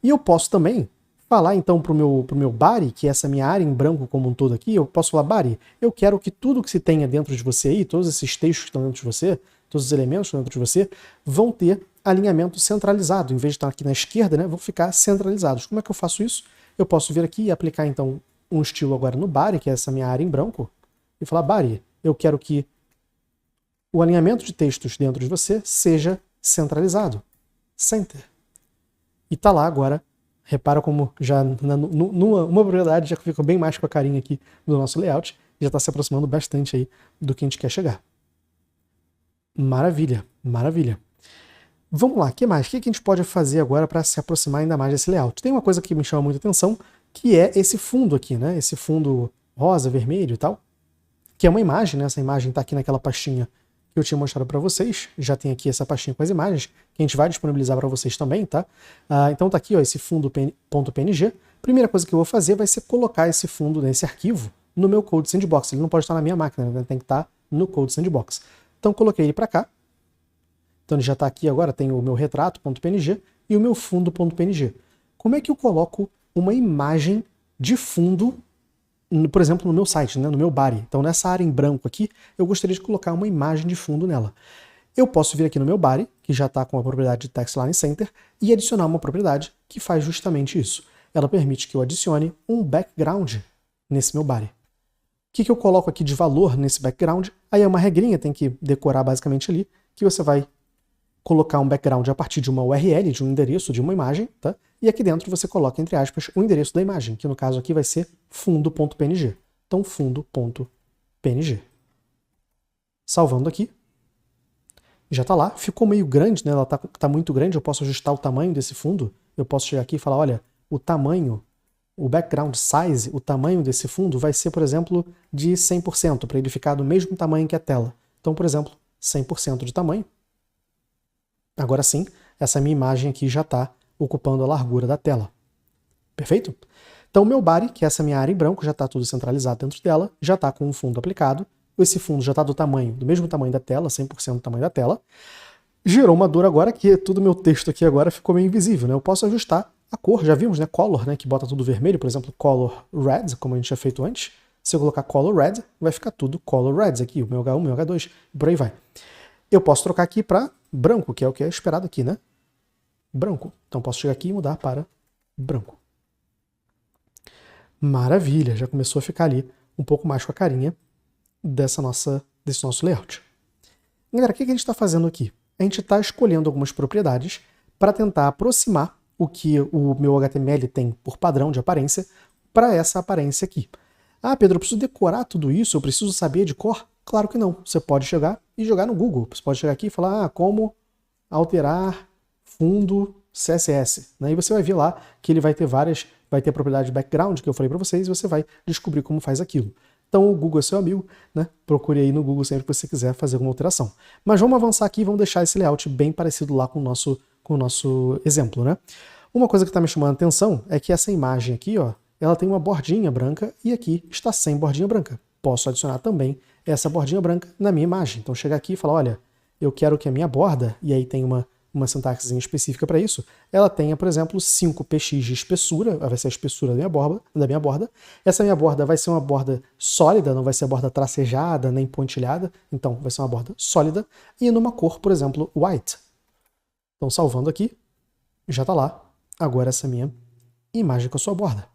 E eu posso também falar então pro meu body, que é essa minha área em branco como um todo aqui, eu posso falar, body, eu quero que tudo que se tenha dentro de você aí, todos esses textos que estão dentro de você, todos os elementos que estão dentro de você, vão ter alinhamento centralizado. Em vez de estar aqui na esquerda, né, vão ficar centralizados. Como é que eu faço isso? Eu posso vir aqui e aplicar então um estilo agora no body, que é essa minha área em branco, e falar, body, eu quero que o alinhamento de textos dentro de você seja centralizado. Center. E tá lá agora. Repara como já numa propriedade já ficou bem mais com a carinha aqui do nosso layout. Já está se aproximando bastante aí do que a gente quer chegar. Maravilha, maravilha. Vamos lá, o que mais? O que a gente pode fazer agora para se aproximar ainda mais desse layout? Tem uma coisa que me chama muita atenção, que é esse fundo aqui, né? Esse fundo rosa, vermelho e tal, que é uma imagem, né? Essa imagem está aqui naquela pastinha que eu tinha mostrado para vocês. Já tem aqui essa pastinha com as imagens, que a gente vai disponibilizar para vocês também, tá? Então tá aqui, ó, esse fundo .png. Primeira coisa que eu vou fazer vai ser colocar esse fundo nesse arquivo no meu Code Sandbox. Ele não pode estar na minha máquina, né? Tem que estar no Code Sandbox. Então coloquei ele para cá. Então ele já está aqui agora, tem o meu retrato.png e o meu fundo.png. Como é que eu coloco uma imagem de fundo, por exemplo, no meu site, né, no meu body? Então nessa área em branco aqui, eu gostaria de colocar uma imagem de fundo nela. Eu posso vir aqui no meu body, que já está com a propriedade de TextLine Center, e adicionar uma propriedade que faz justamente isso. Ela permite que eu adicione um background nesse meu body. O que eu coloco aqui de valor nesse background? Aí é uma regrinha, tem que decorar basicamente ali, que você vai colocar um background a partir de uma URL, de um endereço, de uma imagem, tá? E aqui dentro você coloca, entre aspas, o endereço da imagem, que no caso aqui vai ser fundo.png. Então, fundo.png. Salvando aqui. Já está lá. Ficou meio grande, né? Ela tá muito grande, eu posso ajustar o tamanho desse fundo. Eu posso chegar aqui e falar, olha, o tamanho, o background size, o tamanho desse fundo vai ser, por exemplo, de 100%, para ele ficar do mesmo tamanho que a tela. Então, por exemplo, 100% de tamanho. Agora sim, essa minha imagem aqui já está ocupando a largura da tela. Perfeito? Então o meu body, que é essa minha área em branco, já está tudo centralizado dentro dela, já está com um fundo aplicado. Esse fundo já está do mesmo tamanho da tela, 100% do tamanho da tela. Gerou uma dor agora que todo o meu texto aqui agora ficou meio invisível, né? Eu posso ajustar a cor, já vimos, né? Color, né? Que bota tudo vermelho, por exemplo, color red, como a gente tinha feito antes. Se eu colocar color red, vai ficar tudo color reds aqui, o meu H1, o meu H2, e por aí vai. Eu posso trocar aqui para branco, que é o que é esperado aqui, né? Branco. Então posso chegar aqui e mudar para branco. Maravilha, já começou a ficar ali um pouco mais com a carinha desse nosso layout. Galera, o que a gente está fazendo aqui? A gente está escolhendo algumas propriedades para tentar aproximar o que o meu HTML tem por padrão de aparência para essa aparência aqui. Ah, Pedro, eu preciso decorar tudo isso? Eu preciso saber de cor? Claro que não. Você pode chegar e jogar no Google. Você pode chegar aqui e falar, como alterar fundo CSS. Né? E você vai ver lá que ele vai ter a propriedade de background que eu falei para vocês, e você vai descobrir como faz aquilo. Então o Google é seu amigo, né? Procure aí no Google sempre que você quiser fazer alguma alteração. Mas vamos avançar aqui e vamos deixar esse layout bem parecido lá com o nosso exemplo, né? Uma coisa que está me chamando a atenção é que essa imagem aqui, ó, ela tem uma bordinha branca e aqui está sem bordinha branca. Posso adicionar também essa bordinha branca na minha imagem. Então chegar aqui e falar, olha, eu quero que a minha borda, e aí tem uma sintaxe específica para isso, ela tenha, por exemplo, 5px de espessura, vai ser a espessura da minha borda. Essa minha borda vai ser uma borda sólida, não vai ser a borda tracejada, nem pontilhada, então vai ser uma borda sólida, e numa cor, por exemplo, white. Então salvando aqui, já está lá, agora essa minha imagem com a sua borda.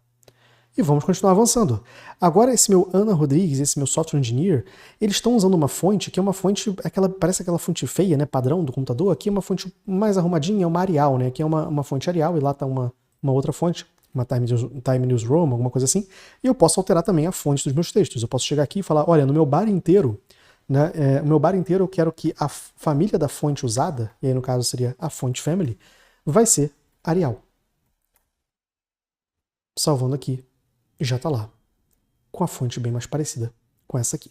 E vamos continuar avançando. Agora esse meu Ana Rodrigues, esse meu software engineer, eles estão usando uma fonte que é uma fonte, parece aquela fonte feia, né, padrão do computador. Aqui é uma fonte mais arrumadinha, é uma Arial, né, aqui é uma fonte Arial e lá está uma outra fonte, uma Time News Roman, alguma coisa assim. E eu posso alterar também a fonte dos meus textos. Eu posso chegar aqui e falar, olha, no meu body inteiro, né, o meu body inteiro eu quero que a família da fonte usada, e aí no caso seria a fonte family, vai ser Arial. Salvando aqui. Já está lá, com a fonte bem mais parecida com essa aqui.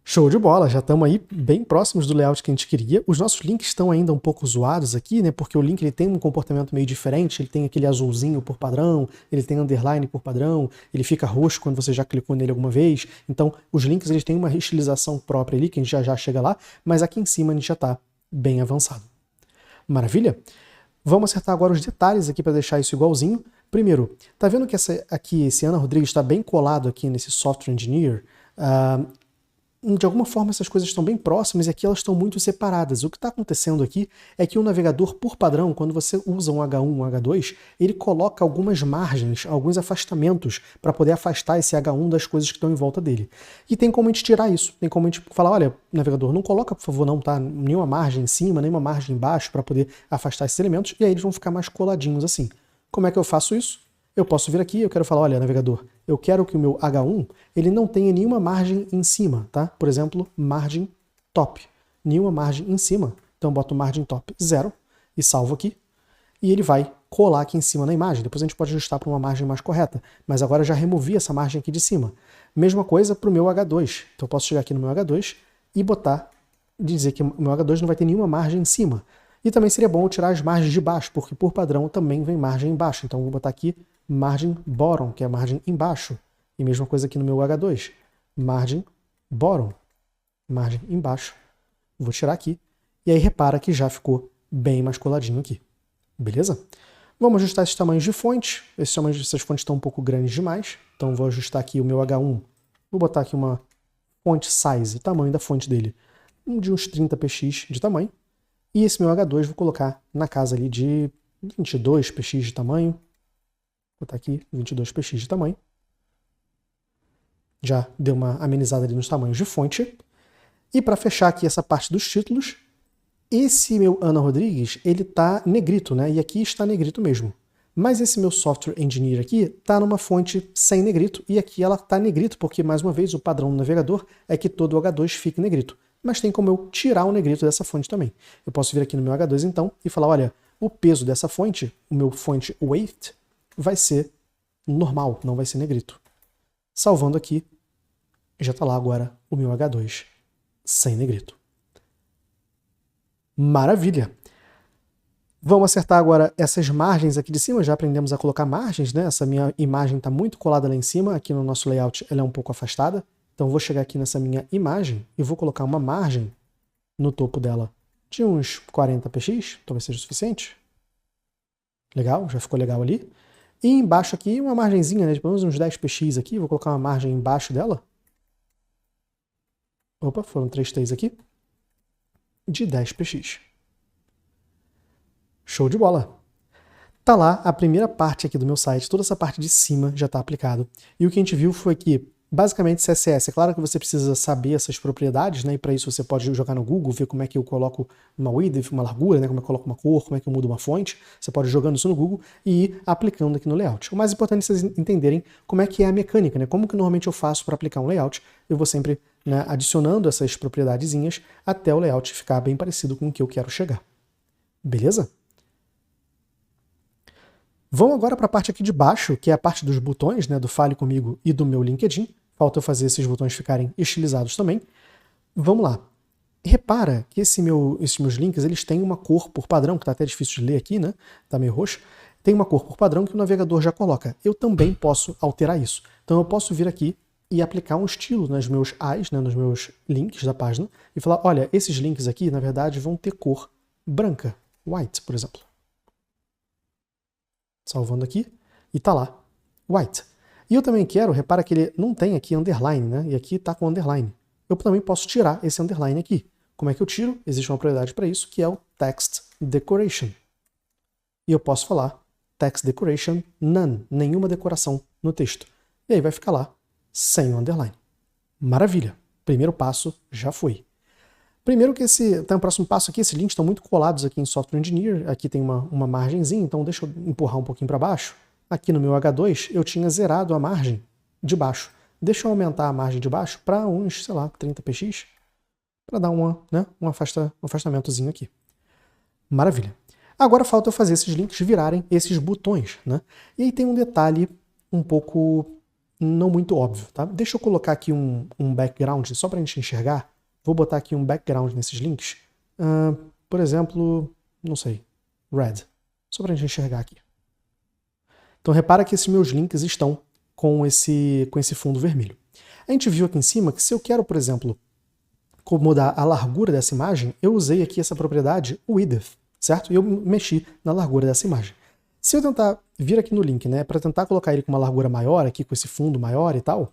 Show de bola, já estamos aí bem próximos do layout que a gente queria. Os nossos links estão ainda um pouco zoados aqui, né? Porque o link ele tem um comportamento meio diferente, ele tem aquele azulzinho por padrão, ele tem underline por padrão, ele fica roxo quando você já clicou nele alguma vez. Então, os links eles têm uma reestilização própria ali, que a gente já chega lá, mas aqui em cima a gente já está bem avançado. Maravilha? Vamos acertar agora os detalhes aqui para deixar isso igualzinho. Primeiro, tá vendo que esse Ana Rodrigues está bem colado aqui nesse Software Engineer? De alguma forma essas coisas estão bem próximas e aqui elas estão muito separadas. O que está acontecendo aqui é que o navegador, por padrão, quando você usa um H1, um H2, ele coloca algumas margens, alguns afastamentos para poder afastar esse H1 das coisas que estão em volta dele. E tem como a gente tirar isso, tem como a gente falar, olha, navegador, não coloca, por favor, não, tá? Nenhuma margem em cima, nenhuma margem embaixo para poder afastar esses elementos, e aí eles vão ficar mais coladinhos assim. Como é que eu faço isso? Eu posso vir aqui, eu quero falar, olha, navegador, eu quero que o meu H1 ele não tenha nenhuma margem em cima, tá? Por exemplo, margem top. Nenhuma margem em cima. Então eu boto margem top 0 e salvo aqui. E ele vai colar aqui em cima na imagem. Depois a gente pode ajustar para uma margem mais correta. Mas agora eu já removi essa margem aqui de cima. Mesma coisa para o meu H2. Então eu posso chegar aqui no meu H2 e botar, dizer que o meu H2 não vai ter nenhuma margem em cima. E também seria bom tirar as margens de baixo, porque por padrão também vem margem embaixo. Então eu vou botar aqui margem bottom, que é a margem embaixo. E mesma coisa aqui no meu H2. Margem bottom, margem embaixo. Vou tirar aqui. E aí repara que já ficou bem mais coladinho aqui. Beleza? Vamos ajustar esses tamanhos de fonte. Esses tamanhos dessas fontes estão um pouco grandes demais. Então vou ajustar aqui o meu H1. Vou botar aqui uma font size, tamanho da fonte dele, de uns 30 px de tamanho. E esse meu H2 vou colocar na casa ali de 22 px de tamanho. Vou botar aqui 22 px de tamanho. Já deu uma amenizada ali nos tamanhos de fonte. E para fechar aqui essa parte dos títulos, esse meu Ana Rodrigues, ele tá negrito, né? E aqui está negrito mesmo. Mas esse meu Software Engineer aqui tá numa fonte sem negrito, e aqui ela tá negrito, porque, mais uma vez, o padrão do navegador é que todo o H2 fique negrito. Mas tem como eu tirar o negrito dessa fonte também. Eu posso vir aqui no meu H2, então, e falar, olha, o peso dessa fonte, o meu fonte weight, vai ser normal, não vai ser negrito. Salvando aqui, já está lá agora o meu H2 sem negrito. Maravilha! Vamos acertar agora essas margens aqui de cima, já aprendemos a colocar margens, né? Essa minha imagem está muito colada lá em cima, aqui no nosso layout ela é um pouco afastada. Então vou chegar aqui nessa minha imagem e vou colocar uma margem no topo dela de uns 40 px, talvez seja o suficiente. Legal, já ficou legal ali. E embaixo aqui uma margenzinha, né, de pelo menos uns 10 px aqui, vou colocar uma margem embaixo dela. Opa, foram 3 T's aqui. De 10 px. Show de bola! Tá lá a primeira parte aqui do meu site, toda essa parte de cima já está aplicado. E o que a gente viu foi que, basicamente, CSS, é claro que você precisa saber essas propriedades, né? E para isso você pode jogar no Google, ver como é que eu coloco uma width, uma largura, né? Como é que eu coloco uma cor, como é que eu mudo uma fonte. Você pode ir jogando isso no Google e ir aplicando aqui no layout. O mais importante é vocês entenderem como é que é a mecânica, né? Como que normalmente eu faço para aplicar um layout. Eu vou sempre, né, adicionando essas propriedadezinhas até o layout ficar bem parecido com o que eu quero chegar. Beleza? Vamos agora para a parte aqui de baixo, que é a parte dos botões, né, do Fale Comigo e do meu LinkedIn. Falta eu fazer esses botões ficarem estilizados também. Vamos lá. Repara que esses meus links eles têm uma cor por padrão, que está até difícil de ler aqui, né? Está meio roxo. Tem uma cor por padrão que o navegador já coloca. Eu também posso alterar isso. Então eu posso vir aqui e aplicar um estilo nos meus AIs, né, nos meus links da página, e falar, olha, esses links aqui, na verdade, vão ter cor branca, white, por exemplo. Salvando aqui, e tá lá, white. E eu também quero, repara que ele não tem aqui underline, né? E aqui tá com underline. Eu também posso tirar esse underline aqui. Como é que eu tiro? Existe uma propriedade para isso, que é o text decoration. E eu posso falar text decoration none, nenhuma decoração no texto. E aí vai ficar lá, sem o underline. Maravilha! Primeiro passo já foi. Primeiro que tem um próximo passo aqui, esses links estão muito colados aqui em Software Engineer, aqui tem uma margenzinha, então deixa eu empurrar um pouquinho para baixo. Aqui no meu H2 eu tinha zerado a margem de baixo. Deixa eu aumentar a margem de baixo para uns, sei lá, 30 px, para dar um afastamentozinho aqui. Maravilha. Agora falta eu fazer esses links virarem esses botões, né? E aí tem um detalhe um pouco não muito óbvio, tá? Deixa eu colocar aqui um background só para a gente enxergar. Vou botar aqui um background nesses links. Por exemplo, não sei, red. Só para a gente enxergar aqui. Então repara que esses meus links estão com esse fundo vermelho. A gente viu aqui em cima que se eu quero, por exemplo, mudar a largura dessa imagem, eu usei aqui essa propriedade width. certo? E eu mexi na largura dessa imagem. Se eu tentar vir aqui no link, né, para tentar colocar ele com uma largura maior, aqui com esse fundo maior e tal,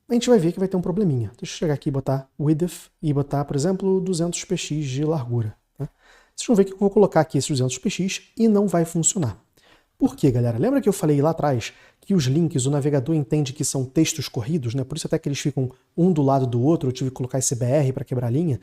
a gente vai ver que vai ter um probleminha. Deixa eu chegar aqui e botar width e botar, por exemplo, 200px de largura. Tá? Vocês vão ver que eu vou colocar aqui esse 200px e não vai funcionar. Por quê, galera? Lembra que eu falei lá atrás que os links o navegador entende que são textos corridos, né? Por isso até que eles ficam um do lado do outro, eu tive que colocar esse BR para quebrar a linha.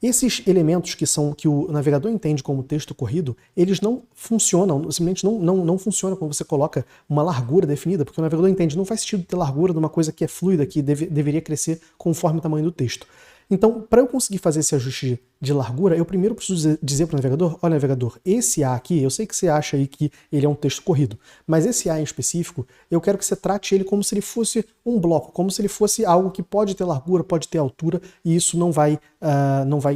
Esses elementos que o navegador entende como texto corrido, eles não funcionam, simplesmente não funcionam quando você coloca uma largura definida, porque o navegador entende, não faz sentido ter largura de uma coisa que é fluida, que deveria crescer conforme o tamanho do texto. Então, para eu conseguir fazer esse ajuste de largura, eu primeiro preciso dizer para o navegador, olha navegador, esse A aqui, eu sei que você acha aí que ele é um texto corrido, mas esse A em específico, eu quero que você trate ele como se ele fosse um bloco, como se ele fosse algo que pode ter largura, pode ter altura, e isso não vai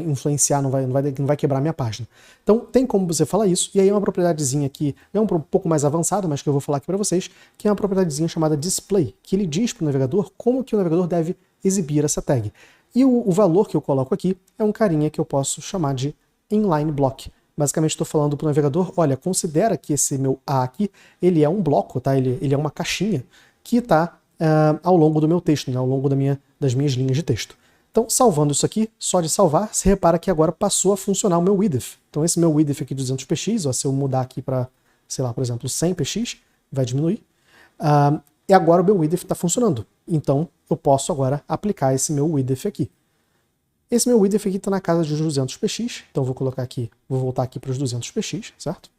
influenciar, não vai quebrar a minha página. Então, tem como você falar isso, e aí é uma propriedadezinha que é um pouco mais avançada, mas que eu vou falar aqui para vocês, que é uma propriedadezinha chamada display, que ele diz para o navegador como que o navegador deve exibir essa tag. E o valor que eu coloco aqui é um carinha que eu posso chamar de inline block. Basicamente estou falando para o navegador, olha, considera que esse meu A aqui, ele é um bloco, tá? Ele é uma caixinha que está ao longo do meu texto, né? Ao longo das minhas linhas de texto. Então, salvando isso aqui, só de salvar, você repara que agora passou a funcionar o meu width. Então esse meu width aqui de 200px, ó, se eu mudar aqui para, sei lá, por exemplo, 100px, vai diminuir. E agora o meu width está funcionando. Então, eu posso agora aplicar esse meu width aqui. Esse meu width aqui está na casa de 200px, então vou colocar aqui, vou voltar aqui para os 200px, certo?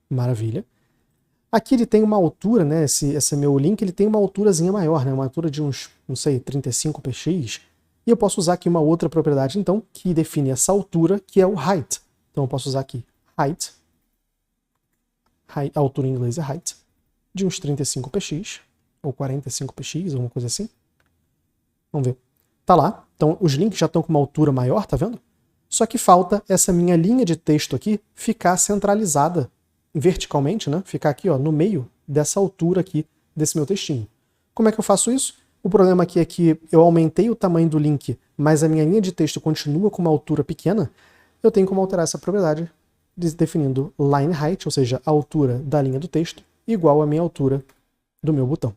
Maravilha. Aqui ele tem uma altura, né, esse meu link, ele tem uma alturazinha maior, né, uma altura de uns, não sei, 35px, e eu posso usar aqui uma outra propriedade, então, que define essa altura, que é o height. Então eu posso usar aqui height, a altura em inglês é height, de uns 35px, ou 45px, alguma coisa assim. Vamos ver. Tá lá. Então os links já estão com uma altura maior, tá vendo? Só que falta essa minha linha de texto aqui ficar centralizada verticalmente, né? Ficar aqui, ó, no meio dessa altura aqui desse meu textinho. Como é que eu faço isso? O problema aqui é que eu aumentei o tamanho do link, mas a minha linha de texto continua com uma altura pequena. Eu tenho como alterar essa propriedade definindo line height, ou seja, a altura da linha do texto, igual à minha altura do meu botão.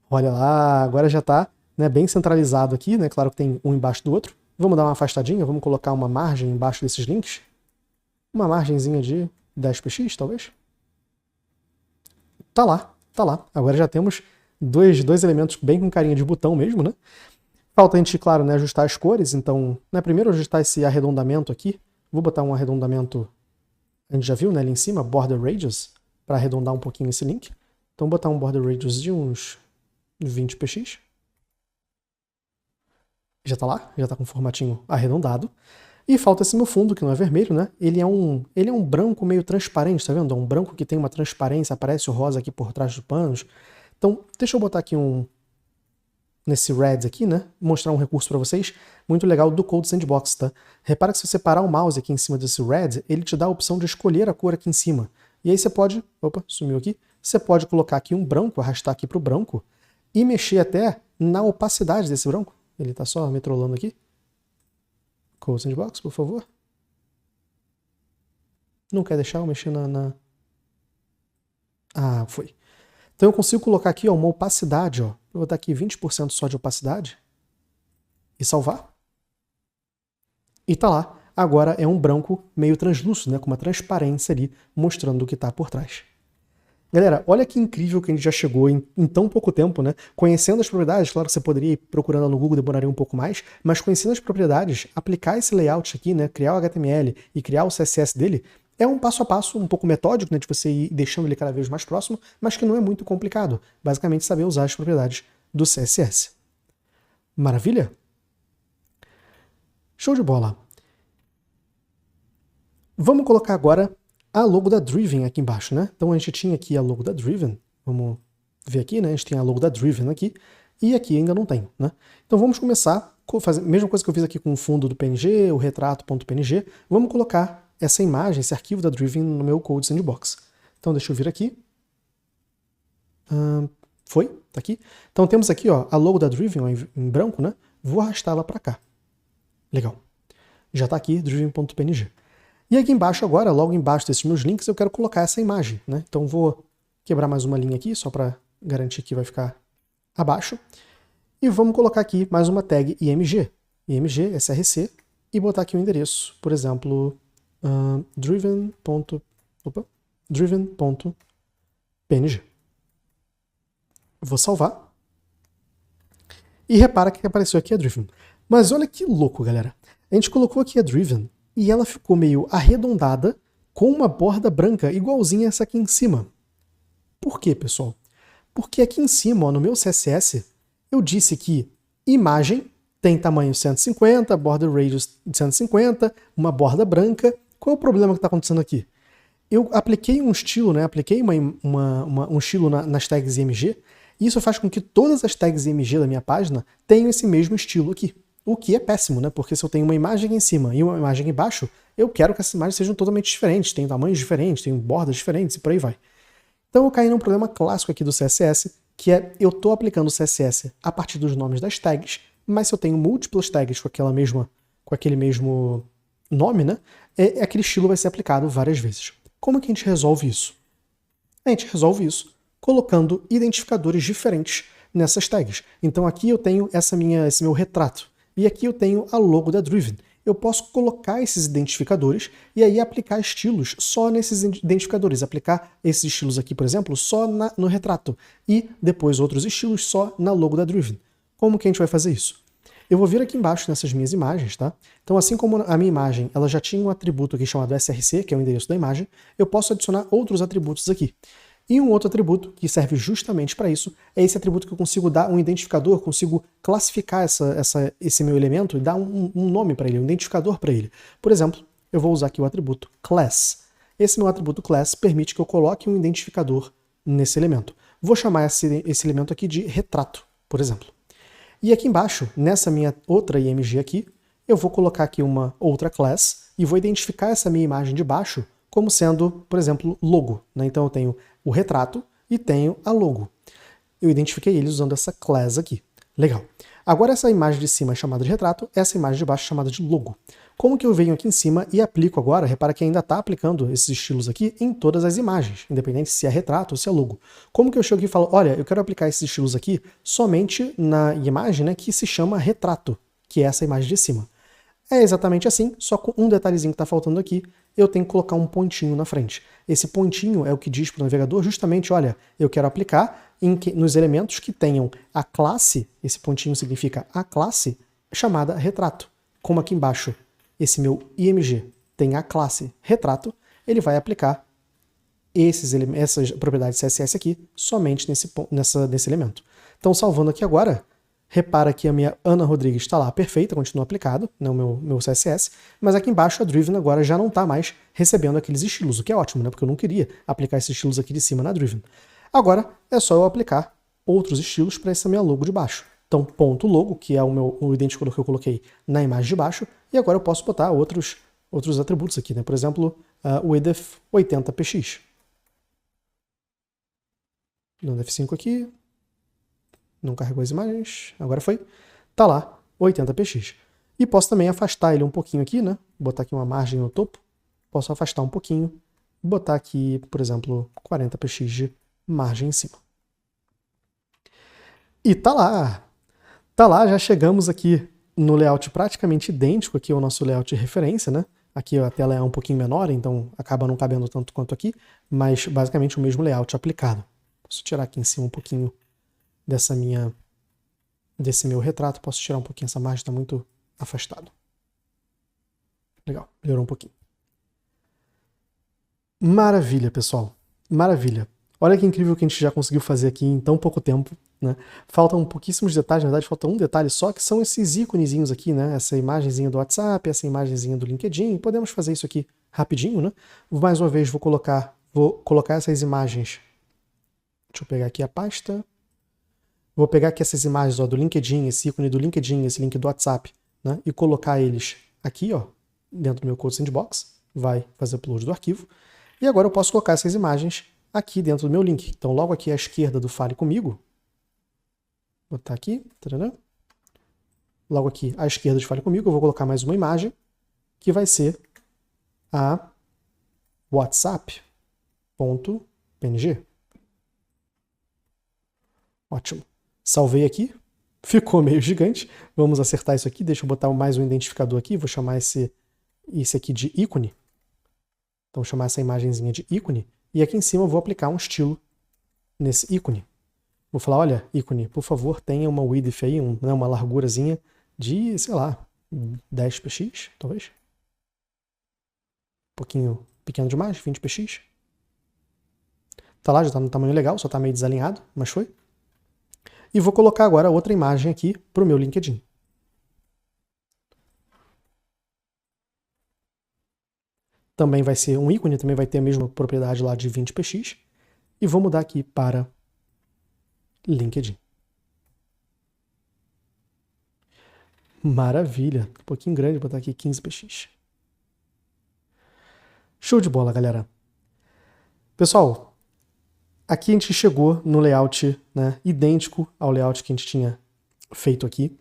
Olha lá, agora já está, né, bem centralizado aqui, né? Claro que tem um embaixo do outro. Vamos dar uma afastadinha, vamos colocar uma margem embaixo desses links. Uma margenzinha de 10px, talvez. Tá lá, tá lá. Agora já temos dois elementos bem com carinha de botão mesmo, né? Falta a gente, claro, né, ajustar as cores, então, né, primeiro ajustar esse arredondamento aqui. Vou botar um arredondamento, a gente já viu, né, ali em cima, border radius, para arredondar um pouquinho esse link. Então, botar um border radius de uns 20px. Já tá lá, já tá com o formatinho arredondado. E falta esse meu fundo, que não é vermelho, né? Ele é um branco meio transparente, tá vendo? É um branco que tem uma transparência, aparece o rosa aqui por trás dos panos. Então, deixa eu botar aqui nesse red aqui, né? Mostrar um recurso para vocês, muito legal do Code Sandbox, tá? Repara que se você parar o mouse aqui em cima desse red, ele te dá a opção de escolher a cor aqui em cima. E aí você pode, opa, sumiu aqui, você pode colocar aqui um branco, arrastar aqui para o branco, e mexer até na opacidade desse branco. Ele tá só me trollando aqui. Code Sandbox, por favor. Não quer deixar eu mexer na... Ah, foi. Então eu consigo colocar aqui, ó, uma opacidade, ó. Vou botar aqui 20% só de opacidade. E salvar. E tá lá. Agora é um branco meio translúcido, né? Com uma transparência ali, mostrando o que tá por trás. Galera, olha que incrível que a gente já chegou em tão pouco tempo, né? Conhecendo as propriedades, claro que você poderia ir procurando no Google, demoraria um pouco mais, mas conhecendo as propriedades, aplicar esse layout aqui, né? Criar o HTML e criar o CSS dele, é um passo a passo um pouco metódico, né? De você ir deixando ele cada vez mais próximo, mas que não é muito complicado. Basicamente, saber usar as propriedades do CSS. Maravilha? Show de bola! Vamos colocar agora a logo da Driven aqui embaixo, né? Então a gente tinha aqui a logo da Driven, vamos ver aqui, né? A gente tem a logo da Driven aqui, e aqui ainda não tem, né? Então vamos começar a fazer a mesma coisa que eu fiz aqui com o fundo do PNG, o retrato.png, vamos colocar essa imagem, esse arquivo da Driven no meu Code Sandbox. Então deixa eu vir aqui. Foi? Tá aqui? Então temos aqui, ó, a logo da Driven ó, em branco, né? Vou arrastá-la para cá. Legal. Já está aqui, driven.png. E aqui embaixo agora, logo embaixo desses meus links, eu quero colocar essa imagem, né? Então vou quebrar mais uma linha aqui, só para garantir que vai ficar abaixo. E vamos colocar aqui mais uma tag img, src, e botar aqui o endereço, por exemplo, driven.png. Vou salvar. E repara que apareceu aqui a Driven. Mas olha que louco, galera. A gente colocou aqui a Driven e ela ficou meio arredondada com uma borda branca igualzinha essa aqui em cima. Por quê, pessoal? Porque aqui em cima, ó, no meu CSS, eu disse que imagem tem tamanho 150, border radius de 150, uma borda branca. Qual é o problema que está acontecendo aqui? Eu apliquei um estilo, né? Apliquei um estilo nas tags IMG, e isso faz com que todas as tags IMG da minha página tenham esse mesmo estilo aqui. O que é péssimo, né? Porque se eu tenho uma imagem em cima e uma imagem embaixo, eu quero que essas imagens sejam totalmente diferentes, tenham tamanhos diferentes, tenham bordas diferentes e por aí vai. Então eu caí num problema clássico aqui do CSS, que é eu estou aplicando o CSS a partir dos nomes das tags, mas se eu tenho múltiplas tags com aquele mesmo nome, né? Aquele estilo vai ser aplicado várias vezes. Como que a gente resolve isso? A gente resolve isso colocando identificadores diferentes nessas tags. Então aqui eu tenho esse meu retrato, e aqui eu tenho a logo da Driven. Eu posso colocar esses identificadores e aí aplicar estilos só nesses identificadores. Aplicar esses estilos aqui, por exemplo, só no retrato. E depois outros estilos só na logo da Driven. Como que a gente vai fazer isso? Eu vou vir aqui embaixo nessas minhas imagens, tá? Então assim como a minha imagem ela já tinha um atributo aqui chamado src, que é o endereço da imagem, eu posso adicionar outros atributos aqui. E um outro atributo que serve justamente para isso é esse atributo que eu consigo dar um identificador, consigo classificar esse meu elemento e dar um nome para ele, um identificador para ele. Por exemplo, eu vou usar aqui o atributo class. Esse meu atributo class permite que eu coloque um identificador nesse elemento. Vou chamar esse elemento aqui de retrato, por exemplo. E aqui embaixo, nessa minha outra img aqui, eu vou colocar aqui uma outra class e vou identificar essa minha imagem de baixo como sendo, por exemplo, logo, né? Então eu tenho o retrato e tenho a logo. Eu identifiquei eles usando essa class aqui. Legal. Agora essa imagem de cima é chamada de retrato, essa imagem de baixo é chamada de logo. Como que eu venho aqui em cima e aplico agora? Repara que ainda está aplicando esses estilos aqui em todas as imagens, independente se é retrato ou se é logo. Como que eu chego aqui e falo, olha, eu quero aplicar esses estilos aqui somente na imagem, né, que se chama retrato, que é essa imagem de cima. É exatamente assim, só com um detalhezinho que está faltando aqui, eu tenho que colocar um pontinho na frente. Esse pontinho é o que diz para o navegador justamente, olha, eu quero aplicar nos elementos que tenham a classe, esse pontinho significa a classe, chamada retrato. Como aqui embaixo esse meu img tem a classe retrato, ele vai aplicar essas propriedades CSS aqui somente nesse elemento. Então, salvando aqui agora, repara que a minha Ana Rodrigues está lá perfeita, continua aplicado, né, o meu CSS, mas aqui embaixo a Driven agora já não está mais recebendo aqueles estilos, o que é ótimo, né, porque eu não queria aplicar esses estilos aqui de cima na Driven. Agora é só eu aplicar outros estilos para essa minha logo de baixo. Então, ponto logo, que é o identificador que eu coloquei na imagem de baixo, e agora eu posso botar outros atributos aqui, né, por exemplo, width 80px. Dando F5 aqui. Não carregou as imagens, agora foi. Tá lá, 80px. E posso também afastar ele um pouquinho aqui, né? Botar aqui uma margem no topo. Posso afastar um pouquinho. Botar aqui, por exemplo, 40px de margem em cima. E tá lá! Tá lá, já chegamos aqui no layout praticamente idêntico aqui ao nosso layout de referência, né? Aqui a tela é um pouquinho menor, então acaba não cabendo tanto quanto aqui, mas basicamente o mesmo layout aplicado. Posso tirar aqui em cima um pouquinho desse meu retrato, posso tirar um pouquinho, essa margem está muito afastada. Legal, melhorou um pouquinho. Maravilha, pessoal, maravilha. Olha que incrível que a gente já conseguiu fazer aqui em tão pouco tempo, né? Faltam pouquíssimos detalhes, na verdade falta um detalhe só, que são esses íconezinhos aqui, né? Essa imagenzinha do WhatsApp, essa imagenzinha do LinkedIn, podemos fazer isso aqui rapidinho, né? Mais uma vez vou colocar essas imagens. Deixa eu pegar aqui a pasta. Vou pegar aqui essas imagens, ó, do LinkedIn, esse ícone do LinkedIn, esse link do WhatsApp, né? E colocar eles aqui, ó, dentro do meu Code Sandbox. Vai fazer o upload do arquivo. E agora eu posso colocar essas imagens aqui dentro do meu link. Então, logo aqui à esquerda do Fale Comigo, vou botar aqui, tarará. Logo aqui à esquerda de Fale Comigo, eu vou colocar mais uma imagem, que vai ser a whatsapp.png. Ótimo. Salvei aqui. Ficou meio gigante. Vamos acertar isso aqui. Deixa eu botar mais um identificador aqui. Vou chamar esse aqui de ícone. Então, vou chamar essa imagenzinha de ícone. E aqui em cima eu vou aplicar um estilo nesse ícone. Vou falar, olha, ícone, por favor, tenha uma width aí, uma largurazinha de, sei lá, 10 px, talvez. Um pouquinho pequeno demais, 20 px. Tá lá, já tá no tamanho legal, só tá meio desalinhado, mas foi. E vou colocar agora outra imagem aqui para o meu LinkedIn. Também vai ser um ícone, também vai ter a mesma propriedade lá de 20 px. E vou mudar aqui para LinkedIn. Maravilha. Um pouquinho grande, vou botar aqui 15 px. Show de bola, galera. Pessoal, aqui a gente chegou no layout, né, idêntico ao layout que a gente tinha feito aqui.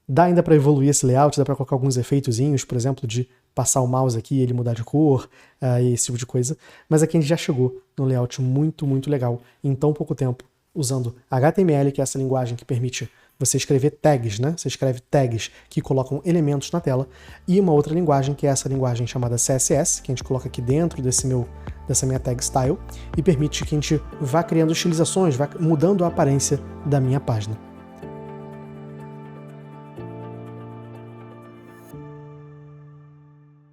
Dá ainda para evoluir esse layout, dá para colocar alguns efeitozinhos, por exemplo, de passar o mouse aqui e ele mudar de cor, esse tipo de coisa. Mas aqui a gente já chegou no layout muito, muito legal, em tão pouco tempo, usando HTML, que é essa linguagem que permite você escrever tags, né? Você escreve tags que colocam elementos na tela, e uma outra linguagem, que é essa linguagem chamada CSS, que a gente coloca aqui dentro dessa minha tag style, e permite que a gente vá criando estilizações, vá mudando a aparência da minha página.